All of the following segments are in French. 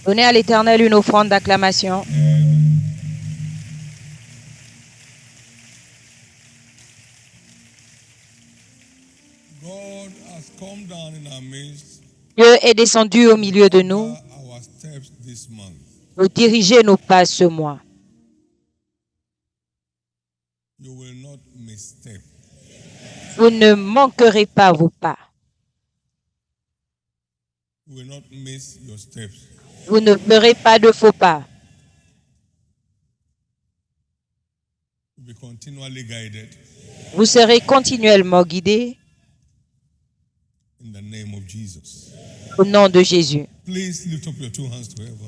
Donnez à l'Éternel une offrande d'acclamation. Dieu est descendu au milieu de nous pour diriger nos pas ce mois. Vous ne manquerez pas vos pas. Vous ne ferez pas de faux pas. Vous serez continuellement guidés au nom de Jésus.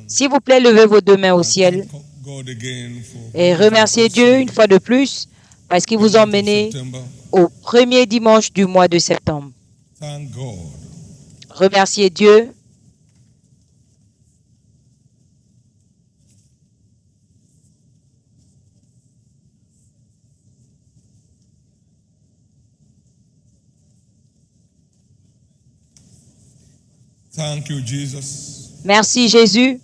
S'il vous plaît, levez vos deux mains au ciel et remerciez Dieu une fois de plus parce qu'il vous a emmené au premier dimanche du mois de septembre. Remerciez Dieu. Thank you, Jesus. Merci Jésus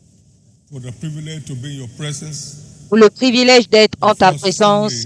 For the privilege to be in your presence. pour le privilège d'être en ta présence,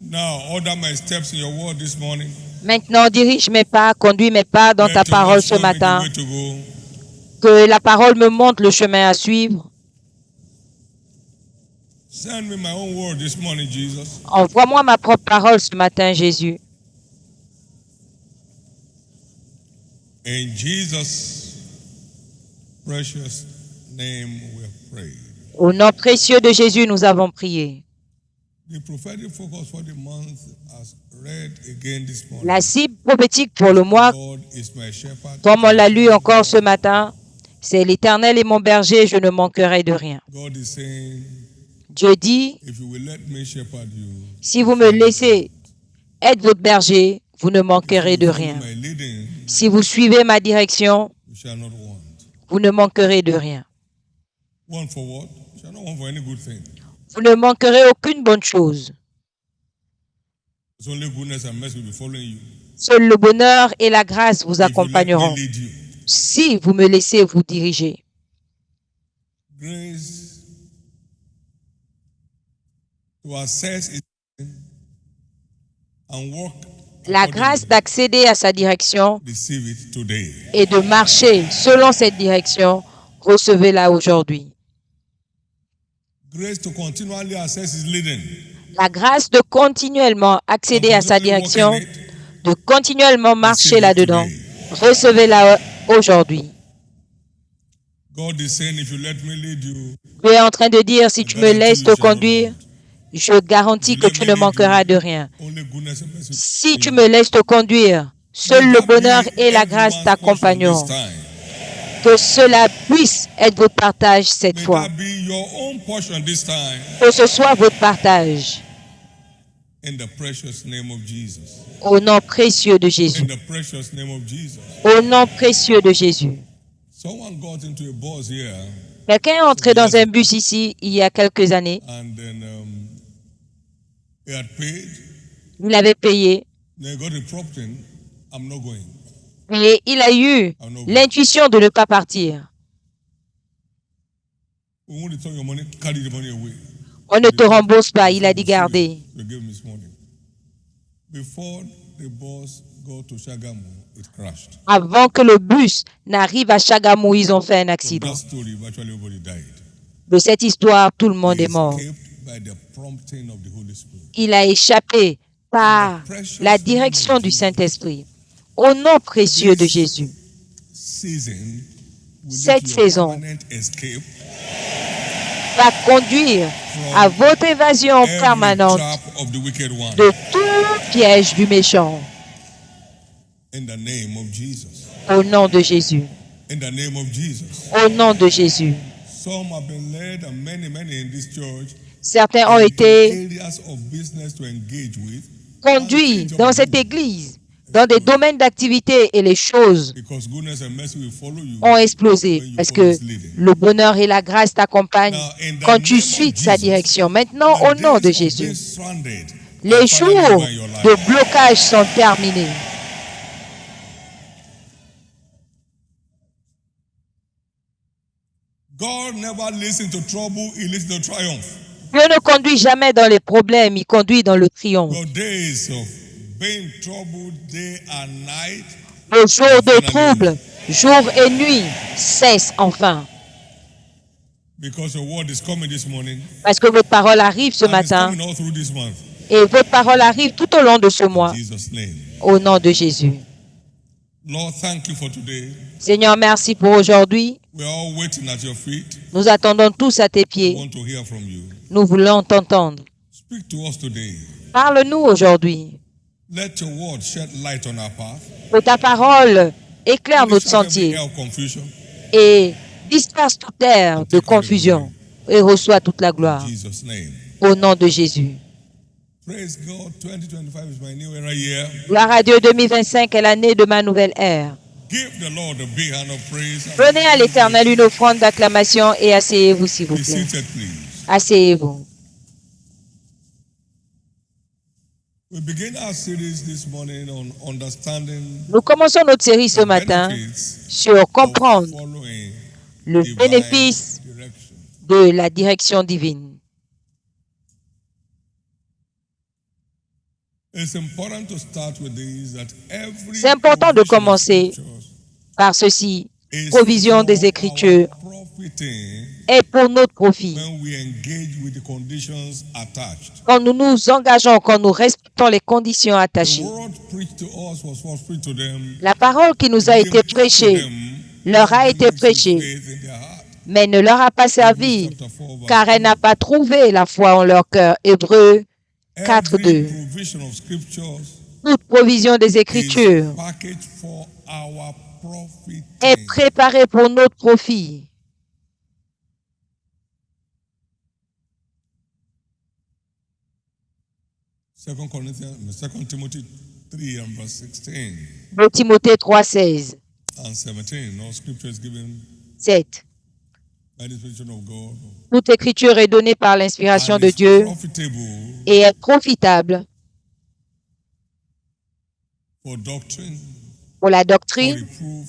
Now, order my steps in your word this morning. Maintenant, dirige mes pas, conduis mes pas dans ta Let your parole word ce show me the matin. way to go. Que la parole me montre le chemin à suivre. Send me my own word this morning, Jesus. Envoie-moi ma propre parole ce matin, Jésus. In Jesus' precious name we pray. Au nom précieux de Jésus, nous avons prié. The prophetic focus for the month as read again this morning. La cible prophétique pour le mois, God is my shepherd. comme on l'a lu encore ce matin, c'est l'Éternel est mon berger, je ne manquerai de rien. God is saying, Dieu dit, if you will let me shepherd you, si vous me laissez être votre berger, vous ne manquerez de follow rien. my leading, Si vous suivez ma direction, you shall not want. vous ne manquerez de rien. Want for what? You shall not want for any good thing. Vous ne manquerez aucune bonne chose. It's only goodness and mercy will be following you. Seul le bonheur et la grâce vous If you let me accompagneront. lead you. Si vous me laissez vous diriger. Grace to access it and walk La grâce accordingly. d'accéder à sa direction Receive it today. et de marcher selon cette direction, recevez-la aujourd'hui. Grace to continually access his leading. La grâce de continuellement accéder à sa direction, Walk in it. de continuellement marcher Receive it là-dedans, today. recevez-la aujourd'hui. God is saying, if you let me lead you, Tu es en train de dire, si tu me laisses te conduire, je garantis que tu ne manqueras de rien. only goodness and mercy. Si tu me laisses te conduire, seul le bonheur et la grâce Everyone's portion t'accompagneront. this time. Que cela puisse être votre partage cette May fois. that be your own portion this time. Que ce soit votre partage. In the precious name of Jesus. Au nom précieux de Jésus. In the precious name of Jesus. Au nom précieux de Jésus. Someone got into a bus here, Quelqu'un est entré dans un bus ici il y a quelques années. and then he had paid. Il avait payé. Then he got a prompting. I'm not going. Et il a eu l'intuition de ne pas partir. We want to turn your money, carry the money away. On ne te rembourse pas. Il a dit garder. You gave me this morning. Before the bus got to Shagamu, it crashed. Avant que le bus n'arrive à Chagamou, ils ont fait un From accident. that story, virtually everybody died. De cette histoire, tout le monde He est mort. escaped by the prompting of the Holy Spirit. Il a échappé par la direction du Saint-Esprit. Au nom précieux de Jésus. Season will Cette lead to your saison permanent escape va conduire à votre évasion every permanente trap of the wicked one. de tout piège du méchant. In the name of Jesus. Au nom de Jésus. In the name of Jesus. Au nom de Jésus. Some have been led, and many in this church, Certains ont into été areas of business to engage with, conduits dans cette église, dans des domaines d'activité, et les choses because goodness and mercy will follow you ont explosé when you parce follow que his leading. le bonheur et la grâce t'accompagnent Now, in the quand tu name suis of sa Jesus, direction. Maintenant, the au nom de days of Jésus, being stranded les are jours finally over in your de life. blocage sont terminés. God never listens to trouble, he listens to triumph. Dieu ne conduit jamais dans les problèmes, il conduit dans le triomphe. Your days of being troubled day and night, Le jour de trouble, jour et nuit, cesse enfin. because your word is coming this morning, Parce que votre parole arrive ce and it's matin coming all through this month. et votre parole arrive tout au long de ce In mois. Jesus' name. Au nom de Jésus. Lord, thank you for today. Seigneur, merci pour aujourd'hui. We're all waiting at your feet. Nous attendons tous à tes We pieds. want to hear from you. Nous voulons t'entendre. Speak to us today. Parle-nous aujourd'hui. Let your word shed light on our path. Que ta parole éclaire Finish notre out every sentier air of confusion. et disperse toute air de confusion et reçois toute la gloire. In Jesus' name. Au nom de Jésus. Praise God. 2025 is my new era year. Gloire à Dieu, 2025 est l'année de ma nouvelle ère. Give the Lord a big hand of praise. Donnez à l'Éternel une offrande d'acclamation et asseyez-vous s'il vous Be plaît. seated, please. Asseyez-vous. We begin our series this morning on understanding Nous commençons notre série ce the matin benefits sur of comprendre following le divine bénéfice direction. de la direction divine. It's important to start with this, that every C'est important de provision of commencer scriptures par ceci. is Provision for des Écritures our profiting est pour notre profit. when we engage with the conditions attached. Quand nous nous engageons, quand nous respectons les conditions The attachées. word preached to us was first preached to them. La parole qui nous a It été imparted prêchée them leur a été unbelieving prêchée, faith in their heart. mais ne leur a pas servi, Hebrews chapter 4, verse car elle 2. n'a pas trouvé la foi en leur cœur. Hébreux 4, Every 2. provision of scriptures Toute provision des is Écritures packaged for our est profiting. préparée pour notre profit. Second Timothy 3 and verse 16 De Timothée 3, 16, and 17. No scripture is given 7. by the inspiration of God Toute Écriture est donnée par l'inspiration and de is Dieu profitable et est profitable for doctrine, pour la for doctrine, reproof,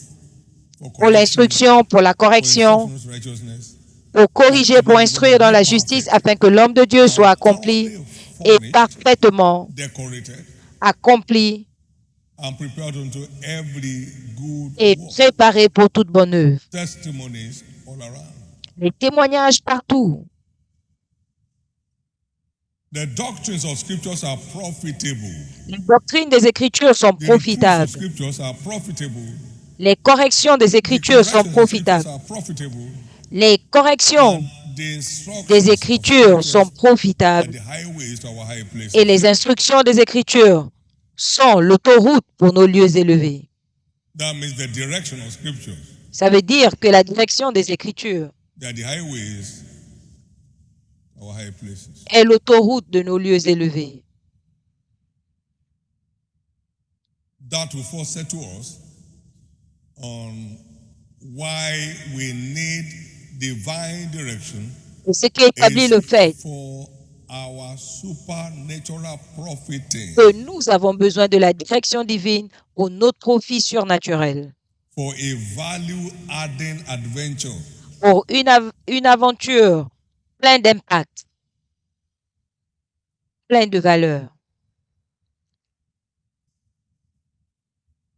for pour correction, l'instruction, pour la for correction, instruction in righteousness, pour corriger, pour instruire dans la justice, afin que l'homme de Dieu soit accompli thoroughly et furnished, parfaitement decorated, accompli and prepared unto every good et work. préparé pour toute bonne œuvre. Testimonies all around. Les témoignages partout. The doctrines of scriptures are profitable. Les doctrines des Écritures sont The reproofs of profitables. scriptures are profitable. Les corrections des The Écritures sont corrections of scriptures profitables. are profitable. Les corrections And the instructions des of Écritures sont scriptures are profitables. the highways to our high places. Et les instructions des Écritures sont l'autoroute pour nos lieux élevés. That means the direction of scriptures. Ça veut dire que la direction des Écritures They are the highways to our high places. est l'autoroute de nos lieux élevés. That will first say to us on why we need divine direction Et ce qui établit le is fait for our supernatural profiting, que nous avons besoin de la direction divine pour notre profit surnaturel, for a value-adding adventure. pour une aventure pleine d'impact, pleine de valeur.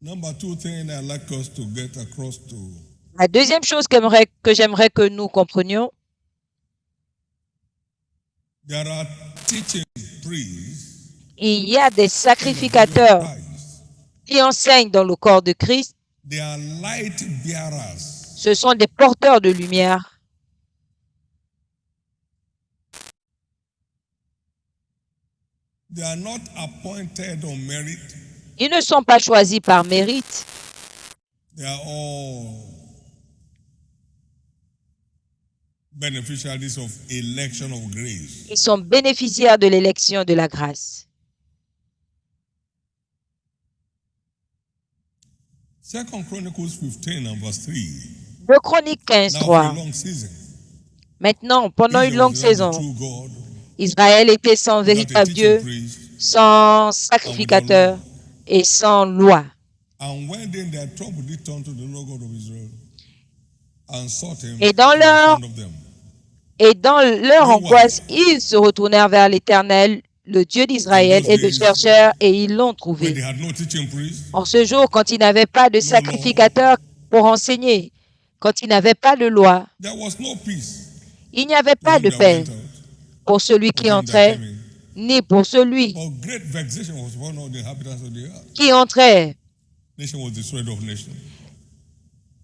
Number two thing I'd like us to get across to La deuxième chose que j'aimerais que nous comprenions, there are teaching priests il y a des sacrificateurs Christ. qui enseignent dans le corps de Christ. They are light bearers. Ce sont des porteurs de lumière. They are not appointed on merit. Ils ne sont pas choisis par mérite. beneficiaries of election of grace. Ils sont bénéficiaires de l'élection de la grâce. 2 Chronicles 15 and verse 3. 2 Chroniques 15, Now for a 3. long season, Maintenant, pendant une Israel longue was without saison, the true God, Israël était sans without a véritable teaching Dieu, priest, sans sacrificateur et sans loi. and when they in their trouble did turn to the Lord God of Israel and sought him, Et dans he was leur- found of them. Et dans leur angoisse, ils se retournèrent vers l'Éternel, le Dieu d'Israël, et le cherchèrent, et ils l'ont When trouvé. they had no teaching priest, En ce jour, quand ils n'avaient pas de sacrificateur pour enseigner, quand ils n'avaient pas de loi, there was no peace. il n'y avait for pas him de that paix went out, pour celui for qui him that entrait, came in. ni pour celui But great vexation was upon all the inhabitants of the earth. qui entrait. Nation was destroyed of nation,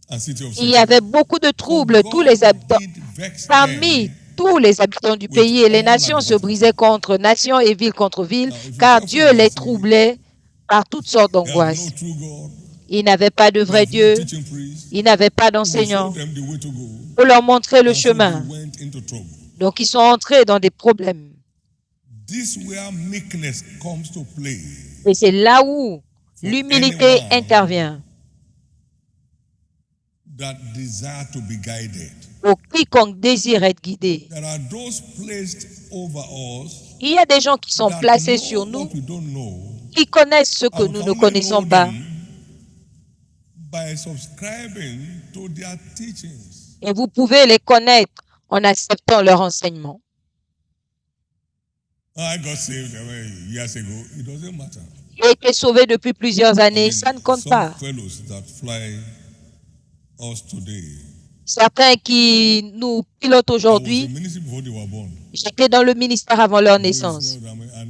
and city of Il city. y avait beaucoup de troubles. For Tous les God habitants, did vex parmi them. tous les habitants du pays, et les nations se brisaient contre nations et ville contre ville, car Dieu les troublait par toutes sortes They had no d'angoisses. true God, Ils n'avaient pas de they vrai had no Dieu, teaching priest, ils n'avaient pas who would d'enseignants show them the way to go. pour leur montrer le And so chemin. they went into trouble. Donc ils sont entrés dans des problèmes. This where meekness comes to play. Et c'est là où l'humilité intervient. That desire to be guided. Pour quiconque désire être guidé. There are those placed over us Il y a des gens qui sont that placés know sur nous, what we don't know, qui connaissent ce que and nous we ne can connaissons only know pas. them by subscribing to their teachings. Et vous pouvez les connaître en acceptant leur enseignement. I got saved years ago. It doesn't matter. J'ai été sauvé depuis plusieurs I années, mean, ça ne compte some pas. fellows that fly us today. Certains qui nous pilotent I was aujourd'hui, in ministry before they were born. j'étais dans le ministère avant leur They naissance. know them, and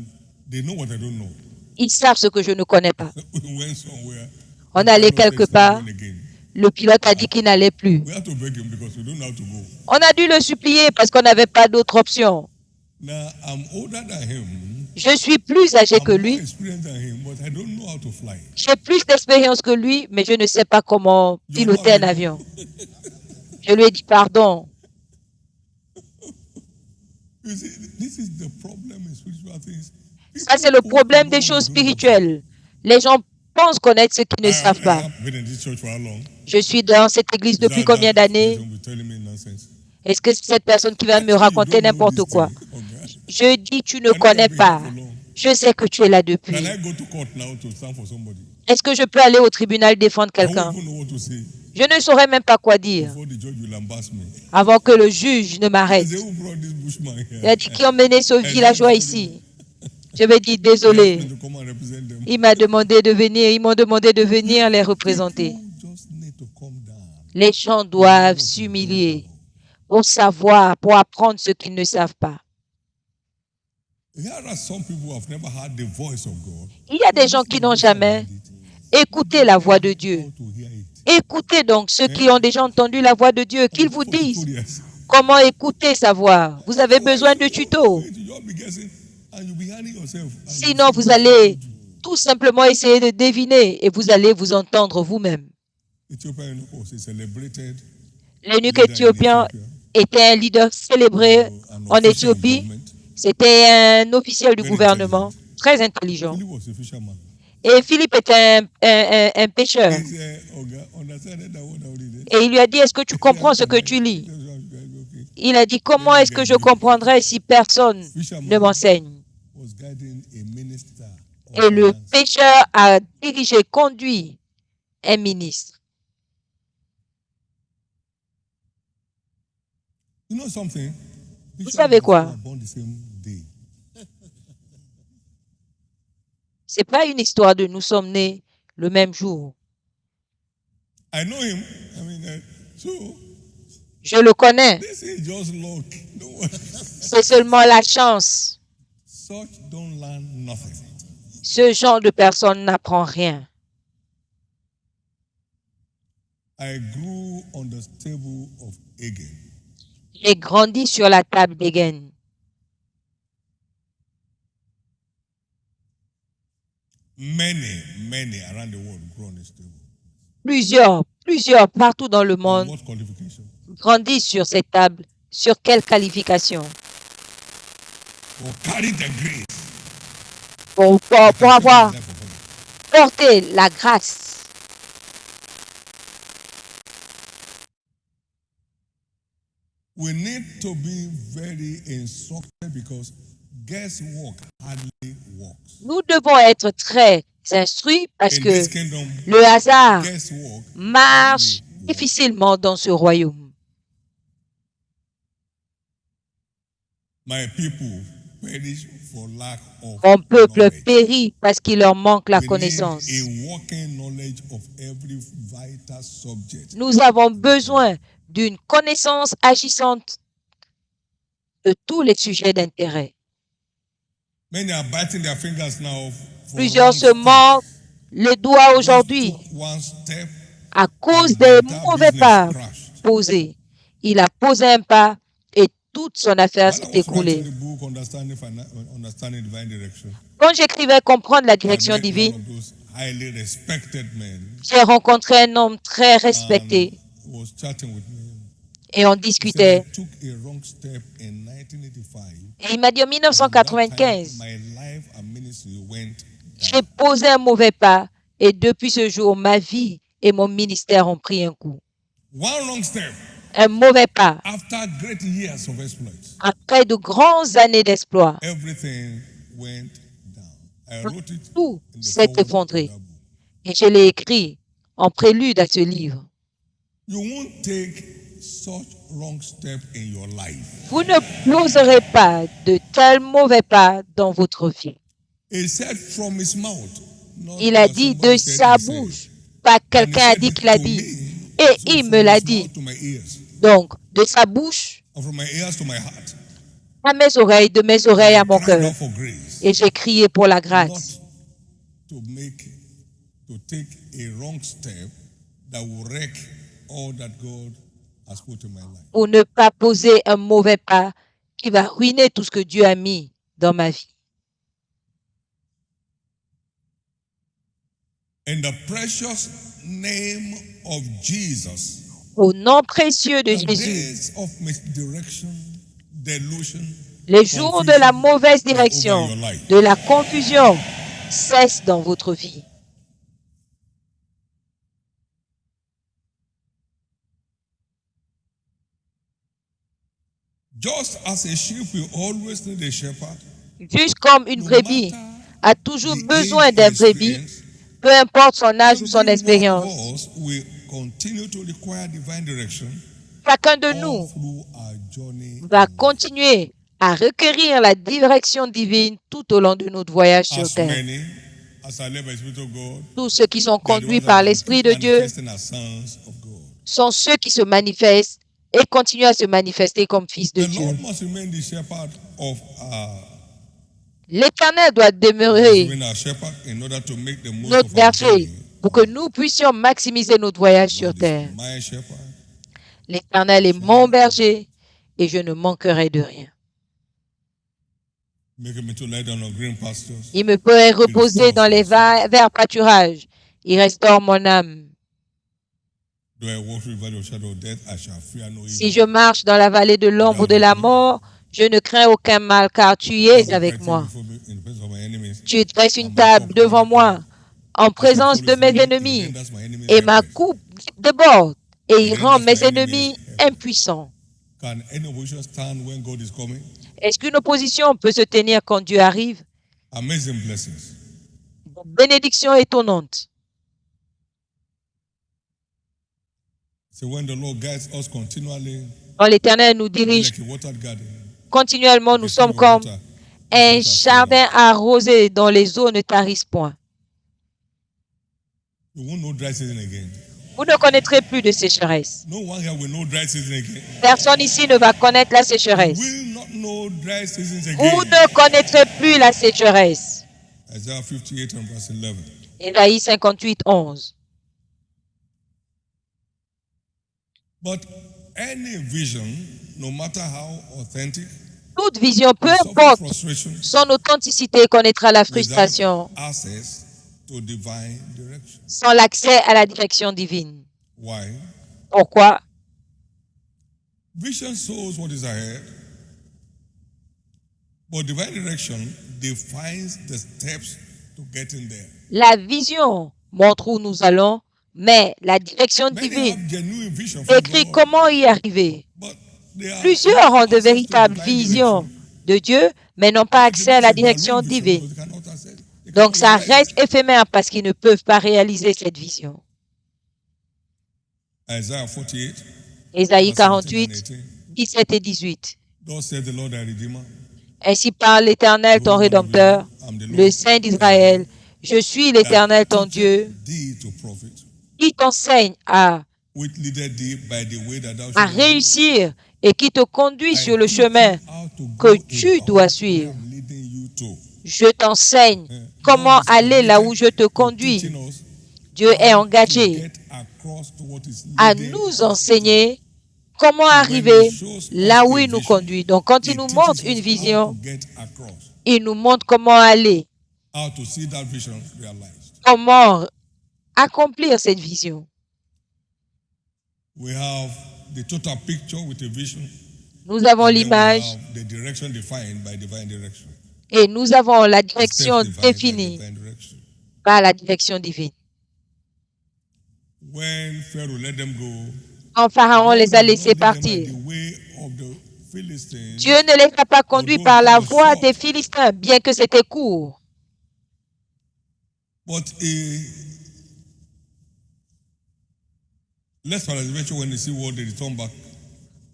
they know what I don't know. Ils savent ce que je ne connais pas. We went somewhere. On the allait pilot said quelque he's not part, going again. le pilote a dit qu'il n'allait plus. We had to beg him because we don't know how to go. On a dû le supplier parce qu'on n'avait pas d'autre option. Now I'm older than him. Je suis plus âgé I'm que more lui, experienced than him, but I don't know how to fly. j'ai plus d'expérience que lui, mais je ne sais pas comment piloter un avion. Je lui ai dit pardon. You see, this is the problem in spiritual things. Ça, c'est le problème des choses spirituelles. Les gens pensent connaître ce qu'ils ne savent pas. I've been in this church for how long? Je suis dans cette église depuis combien d'années? Don't be telling me nonsense. Est-ce que c'est cette personne qui va me raconter n'importe quoi? Je dis, tu ne connais pas. Je sais que tu es là depuis. Can I go to court now to stand for somebody? Est-ce que je peux aller au tribunal défendre I quelqu'un? won't even know what to say. Je ne saurais même pas quoi dire Before the judge will embarrass me. avant que le juge ne I m'arrête. say, who brought this bushman here? Il a dit, qui ont mené ce villageois ici? Je vais dire, désolé. To come and represent them. Ils m'ont demandé de venir les représenter. People just need to calm down. Les gens doivent s'humilier pour savoir, pour apprendre ce qu'ils ne savent pas. Here are some people who have never heard the voice of God. Il y a des gens qui n'ont jamais écouté la voix de Dieu. How to hear it. Écoutez donc ceux qui ont déjà entendu la voix de Dieu, qu'ils vous disent Yes. comment écouter sa voix. Vous avez besoin de tutos. You just be guessing and you'll be hearing yourself. And Sinon, vous allez tout simplement essayer de deviner et vous allez vous entendre vous-même. Ethiopian was celebrated. L'eunuque éthiopien était un leader célébré en Éthiopie. C'était un officiel du gouvernement, très intelligent. Philip was a fisherman. Et Philippe était un pêcheur. He said, "Oga, understand that what I read." Et il lui a dit, est-ce que tu comprends ce que tu lis? Okay. Il a dit, comment est-ce que je comprendrais si personne ne m'enseigne? Was guiding a minister. of Et le finance. pêcheur a dirigé, conduit un ministre. You know something? Bishop savez quoi? was born the same day. C'est pas une histoire de nous sommes nés le même jour. I know him. I mean, so Je le connais. this is just luck. Don't worry. C'est seulement la chance. Such don't learn nothing. Ce genre de personne n'apprend rien. I grew on the table of Agag. J'ai grandi sur la table d'Égen. Many around the world grew on this table. Plusieurs partout dans le And monde what qualification? grandissent sur cette table. Sur quelle qualification? or carry the grace Pour avoir life of God. porté la grâce. We need to be very instructed because guesswork hardly works. Nous devons être très instruits parce In que this kingdom, le hasard guesswork marche hardly works. difficilement dans ce royaume. My people perish for lack of Mon peuple knowledge. périt parce qu'il leur manque la We need connaissance. a working knowledge of every vital subject. Nous avons besoin d'une connaissance agissante de tous les sujets d'intérêt. Many are biting their fingers now for Plusieurs wrong se steps. mordent le doigt Just aujourd'hui took one step à cause and des the entire mauvais business pas crashed. posés. Il a posé un pas et toute son affaire While s'est I was writing écroulée. the book Understanding Divine Direction, Quand j'écrivais Comprendre la I direction met one divine, of those highly respected men j'ai rencontré un homme très respecté and was chatting with me. et on He said, discutait. I took a wrong step in 1985. Et il m'a dit en And from that time, 1995, my life and ministry went j'ai down. posé un mauvais pas et depuis ce jour, ma vie et mon ministère ont pris un coup. One wrong step Un mauvais pas. after great years of exploits. Après de grandes années d'exploit, Everything went down. I wrote it tout in the s'est foreword to effondré. that book. Et je l'ai écrit en prélude à ce livre. You won't take such wrong step in your life Vous ne n'oserez pas de tels mauvais pas dans votre vie. He said from his mouth, not Il a that dit somebody de said sa he said. bouche. Pas And he quelqu'un a said dit it qu'il a to dit. me. Et So il from me l'a his dit. mouth to my ears, Donc, de sa bouche or from my ears to my heart, à mes oreilles, de mes oreilles à I mon cried cœur. out for grace, Et j'ai crié pour la not grâce. to take a wrong step that will wreck all that God has put in my life. Pour ne pas poser un mauvais pas qui va ruiner tout ce que Dieu a mis dans ma vie. In the precious name of Jesus, Au nom précieux de the Jésus, days of misdirection, delusion, les jours de la mauvaise direction, de la confusion, cessent dans votre vie. just as a sheep will always need a shepherd, Juste comme une no brebis matter a toujours the besoin age d'un or brebis, experience, peu importe son âge ou son every one expérience. of us will continue to require divine direction Chacun de all nous through our journey va in life. continuer à requérir la direction divine tout au long de notre voyage sur As terre. many as are led by the Spirit of God, Tous ceux qui sont they are the conduits ones par that l'Esprit keep de Dieu manifesting as sons of God. sont ceux qui se manifestent et continuent à se manifester comme fils de The Dieu. Lord must remain the shepherd of L'Éternel doit demeurer our shepherd in order to make the most notre of our berger journey. pour que nous puissions maximiser notre voyage sur God is terre. my shepherd. L'Éternel est mon berger et je ne manquerai de rien. Making me to lie down on green pastures. Il me peut reposer dans les verts pâturages. Il restaure mon âme. Though I walk through the valley of shadow of death, I shall fear no evil. Si je marche dans la vallée de l'ombre de la mort, je ne crains aucun mal car tu Thou es wilt avec protect moi. me before me in the presence of my enemies. Tu dresses une And my table cup devant runneth moi over. en présence de mes ennemis He renders my enemies et ma helpless. coupe déborde et il He rend renders mes my enemies ennemis helpless. impuissants. Can any opposition stand when God is coming? Est-ce qu'une opposition peut se tenir quand Dieu arrive? Amazing blessings. Bénédiction étonnante. So when the Lord guides us continually, Quand l'Éternel nous it's dirige like a watered garden. continuellement, nous The stream sommes of comme water, un water flow jardin out. arrosé dont les eaux ne tarissent point. You won't know dry season again. Vous ne connaîtrez plus de sécheresse. No one here will know dry season again. Personne ici ne va connaître la You sécheresse. will not know dry seasons Vous again. ne connaîtrez plus la sécheresse. Isaiah 58 and verse 11. Ésaïe 58, 11. But any vision, no matter how authentic, Toute vision, peu will suffer importe frustration son authenticité, connaîtra la without frustration access to divine direction. sans l'accès à la direction divine. Why? Pourquoi? Vision shows what is ahead, but divine direction defines the steps to getting there. La vision montre où nous allons, mais la direction Many divine have genuine vision from décrit God, comment y arriver. but they are Plusieurs ont de access to véritables divine visions direction. de Dieu, mais n'ont pas accès à la direction divine. They cannot access. They Donc, ça cannot realize reste éphémère parce qu'ils ne peuvent pas réaliser cette vision. it. Isaiah 48, Ésaïe verse 17 and 48, 18. 17 et 18. Thus says the Lord thy Redeemer, Ainsi parle l'Éternel, ton Rédempteur, le Saint d'Israël. Je suis l'Éternel, ton Dieu, thee to profit, qui t'enseigne à which leadeth thee by the way that thou à shouldest go. réussir et qui te conduit I sur le teach chemin you how to que go tu about dois where suivre. I'm leading you to. Je t'enseigne God comment is aller là où je te committed to conduis. teaching us Dieu est how to engagé get across to what is à leading nous us enseigner comment arriver là où il nous conduit. Donc, quand il nous montre une vision, il nous montre comment aller, how to see that vision realized. comment accomplir cette vision. We have the total picture with a vision. Nous avons And then we l'image have the direction defined by divine direction. et nous avons la The steps direction defined by définie divine direction. par la direction divine. When Pharaoh let them go, Quand Pharaon les a God did laissés not lead them by partir, the way of the Philistines, Dieu ne les a pas conduits par la voie des Philistins, bien que c'était court. but less participation when they see war, they return back.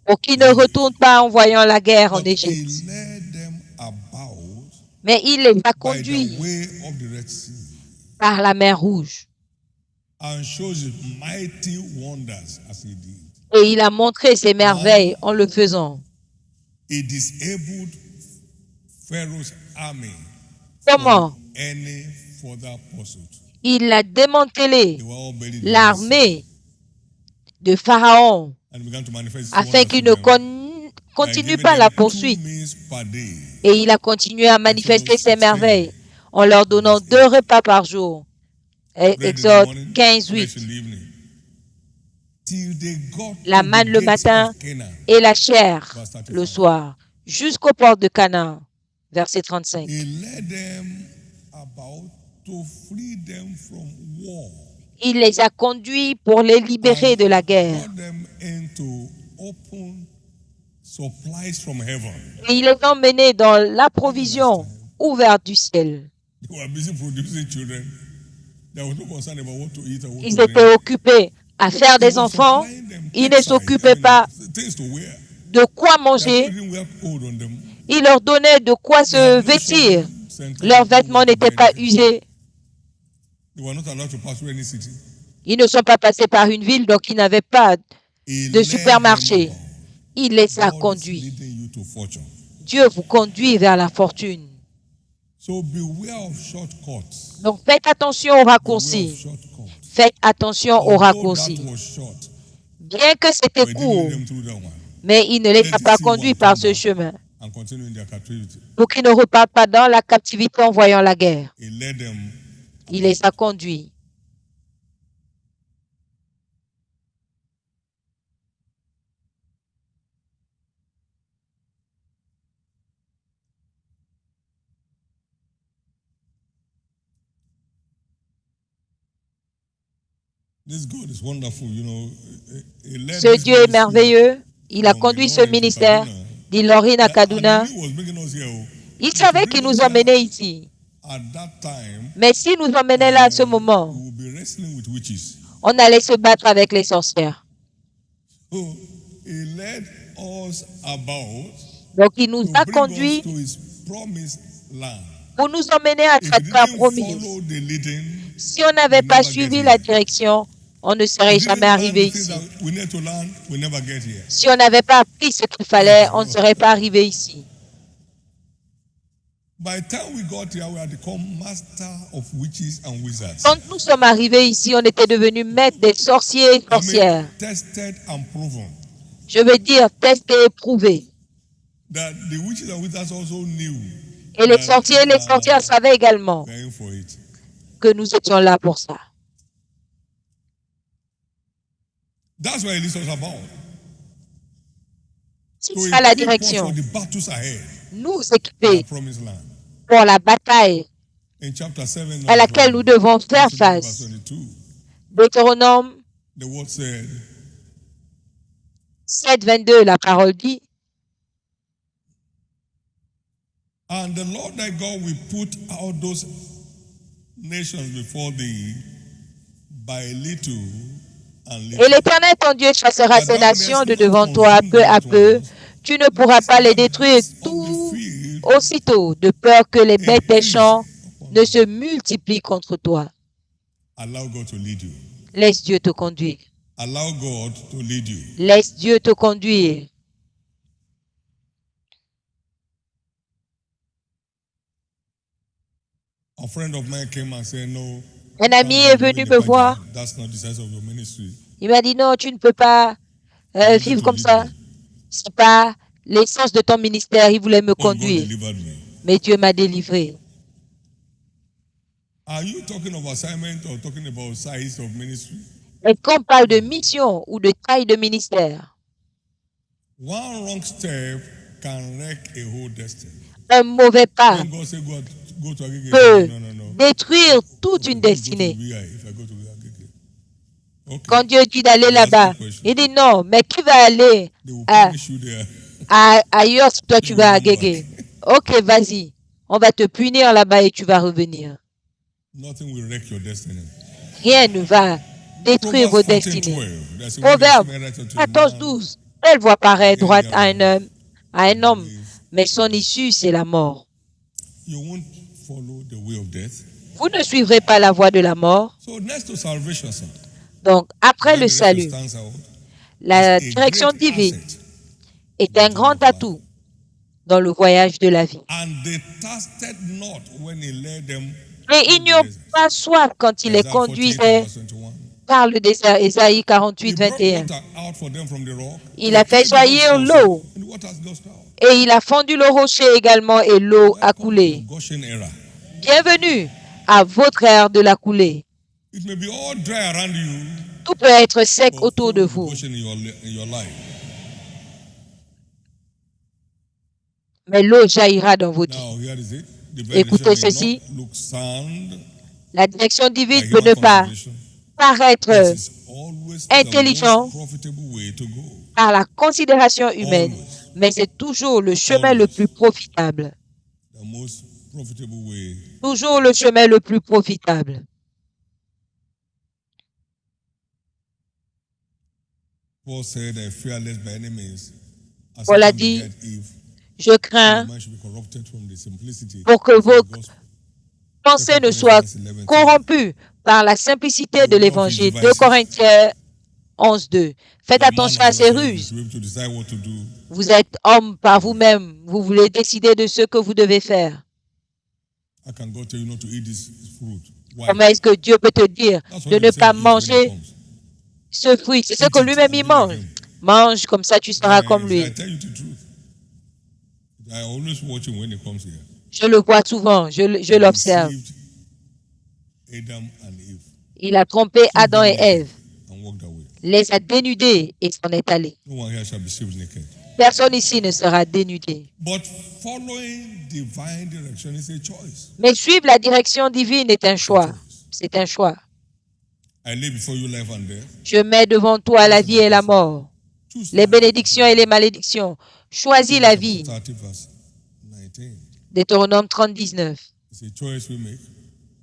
Pour qu'ils ne retournent pas en voyant la guerre en But he Égypte. led them about Mais il les a by the conduits way of the Red Sea par la mer Rouge. and shows his mighty wonders as he did. Et il a montré ses merveilles en le faisant. He disabled Pharaoh's army Comment? from any further pursuit. Il a démantelé They were all buried in the sea l'armée de Pharaon and began to manifest his afin wonders qu'il to ne them by continue giving pas them la 2 poursuite. meals per day. Et il a continué à manifester ses merveilles en leur donnant 2 repas par jour. Bread in the Exode morning, 15, flesh 8. in the evening. Till they got La to manne the le gates matin of Canaan. et la chair Verse 35. le soir, jusqu'aux portes de Canaan. Verset 35. He led them about to free them from war. Il les a conduits pour les libérer de la guerre. Brought them into open supplies from heaven. Et il les a emmenés dans la provision ouverte du ciel. They were busy producing children. There was no concern about what to eat or what Ils to drink. étaient occupés à faire des He was enfants. supplying them Ils ne textiles, s'occupaient pas things to wear. de quoi Their manger. children were old on them. Il leur donnait de quoi They se had no vêtir. shopping center, Leurs no vêtements way to n'étaient buy pas anything. usés. They were not allowed to pass through any city. Ils ne sont pas passés par une ville, donc ils n'avaient pas He de led supermarché. them about. Il les a God is conduits. leading you to fortune. Dieu vous conduit vers la fortune. So beware of shortcuts. Donc faites attention aux Beware of raccourcis. shortcuts. Faites attention aux Although raccourcis. that was short, Bien que c'était but he didn't court, lead them through that one mais il ne les a pas conduits par ce chemin and continue in their captivity. pour qu'ils ne repartent pas dans la captivité en voyant la guerre. He led them. Il les a conduits. This God is wonderful, you know. He led Ce this Dieu est ministry merveilleux. Il a from conduit ce Ilorin to ministère Kaduna. d'Ilorin à Kaduna. And he was bringing us here. Il savait qu'il nous emmenait ici. At that time, Mais s'il nous emmenait là à ce moment, we will be wrestling with witches. on allait se battre avec les sorcières. So he led us about Donc il nous to a bring us conduits to his promised land. pour nous emmener à If cette we terre didn't promise. follow the leading, Si on n'avait we pas never suivi get la here. direction, on ne serait If we jamais didn't learn arrivé the things ici. that we need to learn, we never get here. Si on n'avait pas appris ce qu'il fallait, on ne serait pas arrivé ici. By the time we got here, we had become master of witches and wizards. Quand nous sommes arrivés ici, on était devenus maîtres des sorciers et sorcières. Tested and proven Je veux dire, testés et prouvés. that the witches and wizards also knew Et les that sorciers et les sorcières savaient également we are in for it. que nous étions là pour ça. That's what it is all about. Ce to sera la equip us direction. for the battles ahead Nous in équiper the promised land. pour la bataille In chapter 7 à now laquelle nous devons faire verse face. 22, Deutéronome the word said, 7:22, la parole dit, and the Lord thy God will put out those nations before thee by little and et little. l'Éternel ton Dieu chassera ces nations de devant toi peu à peu. Tu ne pourras pas les détruire tout aussitôt, de peur que les bêtes des champs ne se multiplient contre toi. Allow God to lead you. Laisse Dieu te conduire. Allow God to lead you. Laisse Dieu te conduire. A friend of mine came and said, no, Un ami est venu me voir. that's not the size of your ministry. Il m'a dit non, tu ne peux pas vivre comme ça. Ce n'est pas l'essence de ton ministère. Il voulait me But God conduire. delivered me. Mais Dieu m'a délivré. Are you talking of assignment or talking about size of ministry? Est-ce qu'on parle de mission ou de taille de ministère? One wrong step can wreck a whole destiny. Un mauvais pas When God said go to Agege, peut no. détruire toute une Go to destinée. VI if I go to Agege. Okay. Quand Dieu dit d'aller là-bas, il dit non, mais qui va aller They will punish you there. ailleurs si toi tu vas à Guégué? Ok, vas-y. On va te punir là-bas et tu vas revenir. Nothing will wreck your destiny. Rien ne va détruire vos Proverbs destinées. 14:12. There's a Proverbe woman right unto a 14, man. 12. Elle voit paraître droite à un homme, mais son issue, c'est la mort. You won't follow the way of death. Vous ne suivrez pas la voie de la mort. So next to salvation, sir, Donc, après when le the rest salut, stands out, la it's a direction great divine asset. est un grand atout dans le voyage de la vie. And they thirsted not when he led them. Et ils n'ont pas soif quand il les Isaiah 48, conduisait verse 21. par le désert. Ésaïe 48, He brought 21. water out for them from the rock. Il a fait jaillir l'eau And the water has gushed out. et il a fendu le rocher également et l'eau a Welcome coulé. to Goshen era. Bienvenue à votre ère de la coulée. It may be all dry around you, Tout peut être sec but autour de follow vous, Goshen in your life. mais l'eau jaillira dans votre vie. Now here is it. The Écoutez benediction may ceci. not look sound La direction divine by peut human ne pas consideration. paraître This is always intelligent the most profitable way to go. par la considération humaine, Always. mais c'est toujours le chemin le plus profitable. The most profitable way. Toujours le chemin le plus profitable. Paul said, fearless by any means. As Paul a Satan dit, begat Eve, je crains man should be corrupted from the simplicity pour que of the vos gospel. pensées ne soient corrompues par la simplicité de l'évangile. 2 Corinthiens 11:2. Faites attention à ces ruses. To be able to decide what to do. Vous êtes homme par vous-même. Vous voulez décider de ce que vous devez faire. How can God tell you not to eat this fruit? Why? Comment est-ce que Dieu peut te dire That's what de he ne said pas when he manger comes. ce fruit? C'est ce que lui-même il mange. Mange, comme ça tu seras comme lui. I tell you the truth. I always watch him when he comes here. Je le vois souvent, je l'observe. He deceived Adam and Eve Il a trompé Adam et Ève, and walked away. les a dénudés et s'en est allé. No one here shall be saved naked. Personne ici ne sera dénudé. But following divine direction is a choice. Mais suivre la direction divine est un choix. C'est un choix. I lay before you life and death. Je mets devant toi la vie et la mort, Choose les bénédictions et les malédictions. Choisis la vie. 30 verse 19. Deutéronome 30, 19. It's a choice we make.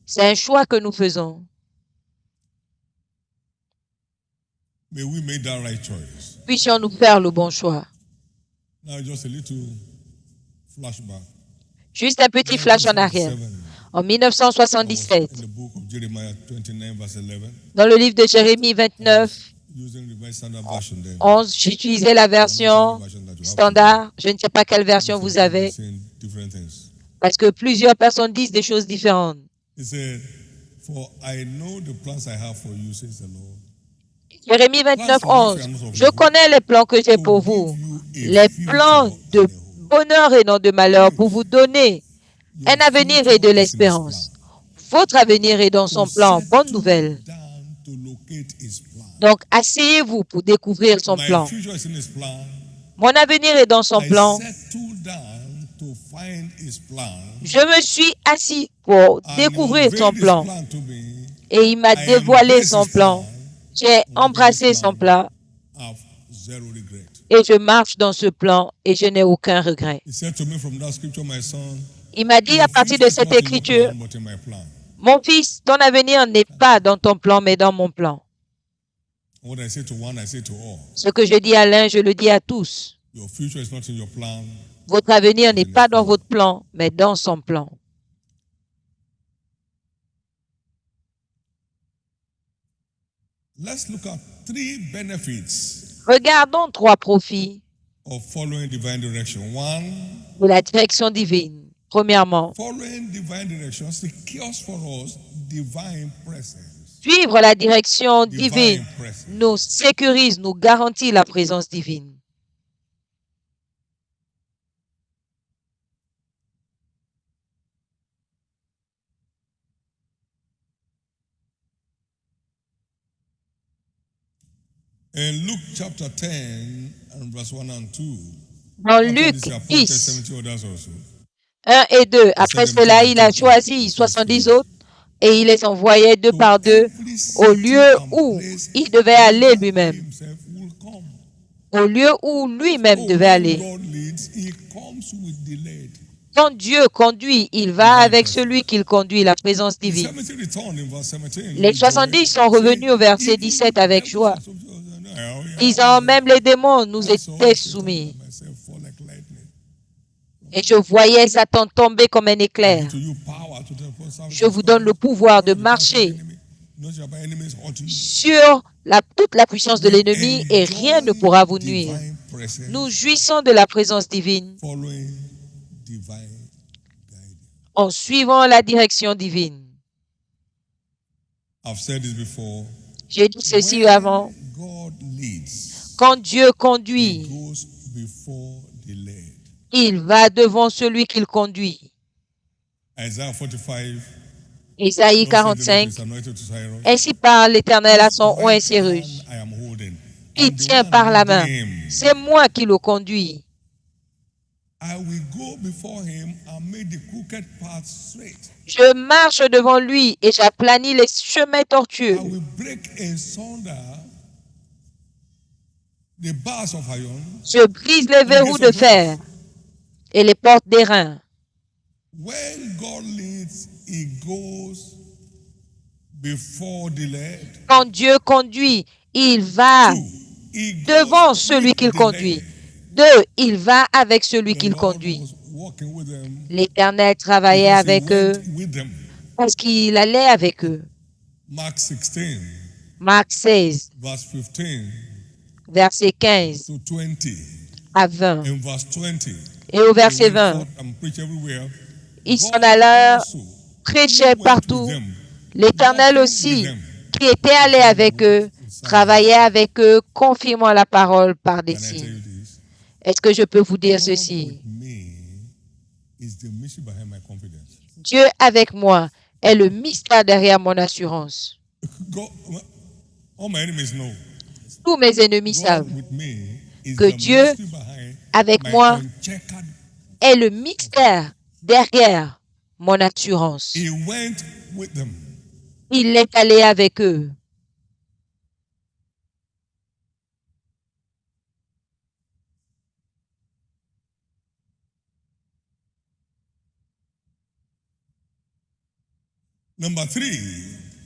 C'est un choix que nous faisons. May we make that right choice. Puissions-nous faire le bon choix. Now just a little flashback. Juste un petit flash en arrière. En 1977, In the book of Jeremiah 29 verse 11, dans le livre de Jérémie 29, using the Revised Standard Version then. 11, j'utilisais la version standard. Je ne sais pas quelle version vous avez, Saying different things. parce que plusieurs personnes disent des choses différentes. He said, for I know the plans I have for you, says the Lord. Jérémie 29, 11. Je connais les plans que j'ai pour vous, les plans de bonheur et non de malheur, pour vous donner un avenir et de l'espérance. Votre avenir est dans son plan. Bonne nouvelle. Down to locate his plan. Donc, asseyez-vous pour découvrir son My plan. future is in his plan. Mon avenir est dans son I plan. settled down to find his plan. Je me suis assis pour And he découvrir son unveiled his plan. plan to me. Et il m'a I dévoilé embrace son his plan. plan. J'ai embrassé son plan Have zero regret. et je marche dans ce plan et je n'ai aucun regret. He said to me from that scripture, my son, Il m'a dit à your partir future de is cette not in your écriture, plan, but in my plan. mon fils, ton avenir n'est pas dans ton plan, mais dans mon plan. What I say to one, I say to all. Ce que je dis à l'un, je le dis à tous. Your future is not in your plan. Votre avenir n'est pas dans votre plan, mais dans son plan. Let's look at 3 benefits Regardons 3 profits of following divine direction. 1, de la direction divine. Premièrement, following divine direction secures for us divine presence. suivre la direction divine Divine presence. nous sécurise, nous garantit la présence divine. In Luke chapter 10 and verse 1 and 2, Dans after Luc this, he appointed 10, 70 others also. 1 et 2, après cela, il a choisi 70 autres et il les envoyait 2 par 2 au lieu où il devait aller lui-même. Himself will come. Au lieu où lui-même Oh, devait when aller. God leads, he comes with delayed. Quand Dieu conduit, il va avec celui qu'il conduit, la présence The divine. 70 returned in verse 17. Les 70 sont revenus au verset 17 avec joie, disant, même les démons nous étaient soumis. Et je voyais Satan tomber comme un éclair. Je vous donne le pouvoir de marcher sur toute la puissance de l'ennemi et rien ne pourra vous nuire. Nous jouissons de la présence divine en suivant la direction divine. J'ai dit ceci avant. Quand Dieu conduit, il va devant celui qu'il conduit. Isaïe 45. Ainsi parle l'Éternel à son oint Cyrus. Il tient par la main. C'est moi qui le conduis. Je marche devant lui et j'aplanis les chemins tortueux. Je brise les verrous de fer et les portes d'airain. Quand Dieu conduit, il va devant celui qu'il conduit. 2, il va avec celui qu'il conduit. L'Éternel travaillait avec eux parce qu'il allait avec eux. Marc 16, verset 15 à 20. Et au verset 20, ils s'en allèrent, prêchaient partout. L'Éternel aussi, qui était allé avec eux, travaillait avec eux, confirmant la parole par des signes. Est-ce que je peux vous dire ceci? Dieu avec moi est le mystère derrière mon assurance. Tous mes ennemis savent que Dieu avec moi est le mystère derrière mon assurance. Il est allé avec eux.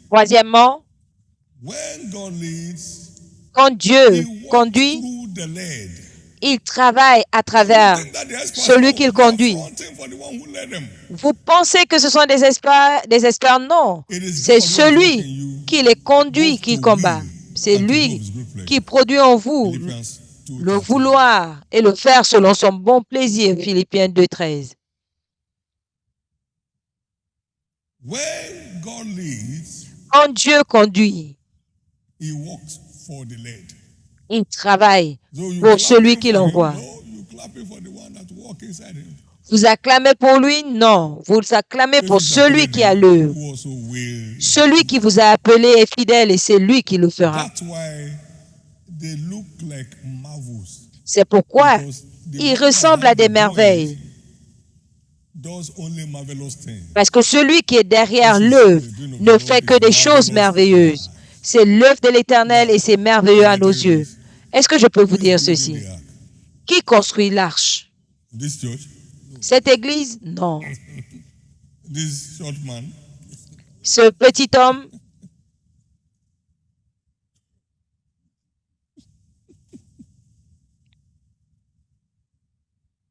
Troisièmement, quand Dieu conduit, il travaille à travers celui qu'il conduit. Vous pensez que ce sont des experts? Non. C'est celui qui les conduit qui combat. C'est lui qui produit en vous le vouloir et le faire selon son bon plaisir. Philippiens 2:13. Quand Dieu conduit, il travaille pour celui qui l'envoie. Vous acclamez pour lui? Non. Vous acclamez pour celui qui a l'œuvre. Celui qui vous a appelé est fidèle et c'est lui qui le fera. C'est pourquoi Because the il one that ressemble à has des the merveilles. does only marvelous things. Parce que celui qui est derrière This is l'œuvre the doing of the ne Lord fait is que des choses marvelous in our merveilleuses. eyes. C'est l'œuvre de l'Éternel et c'est merveilleux à Can I nos tell you yeux. this? Est-ce que je peux vous Who is dire building ceci? the ark? Qui construit l'arche? This church? Cette église? Non. This short man? Ce petit homme,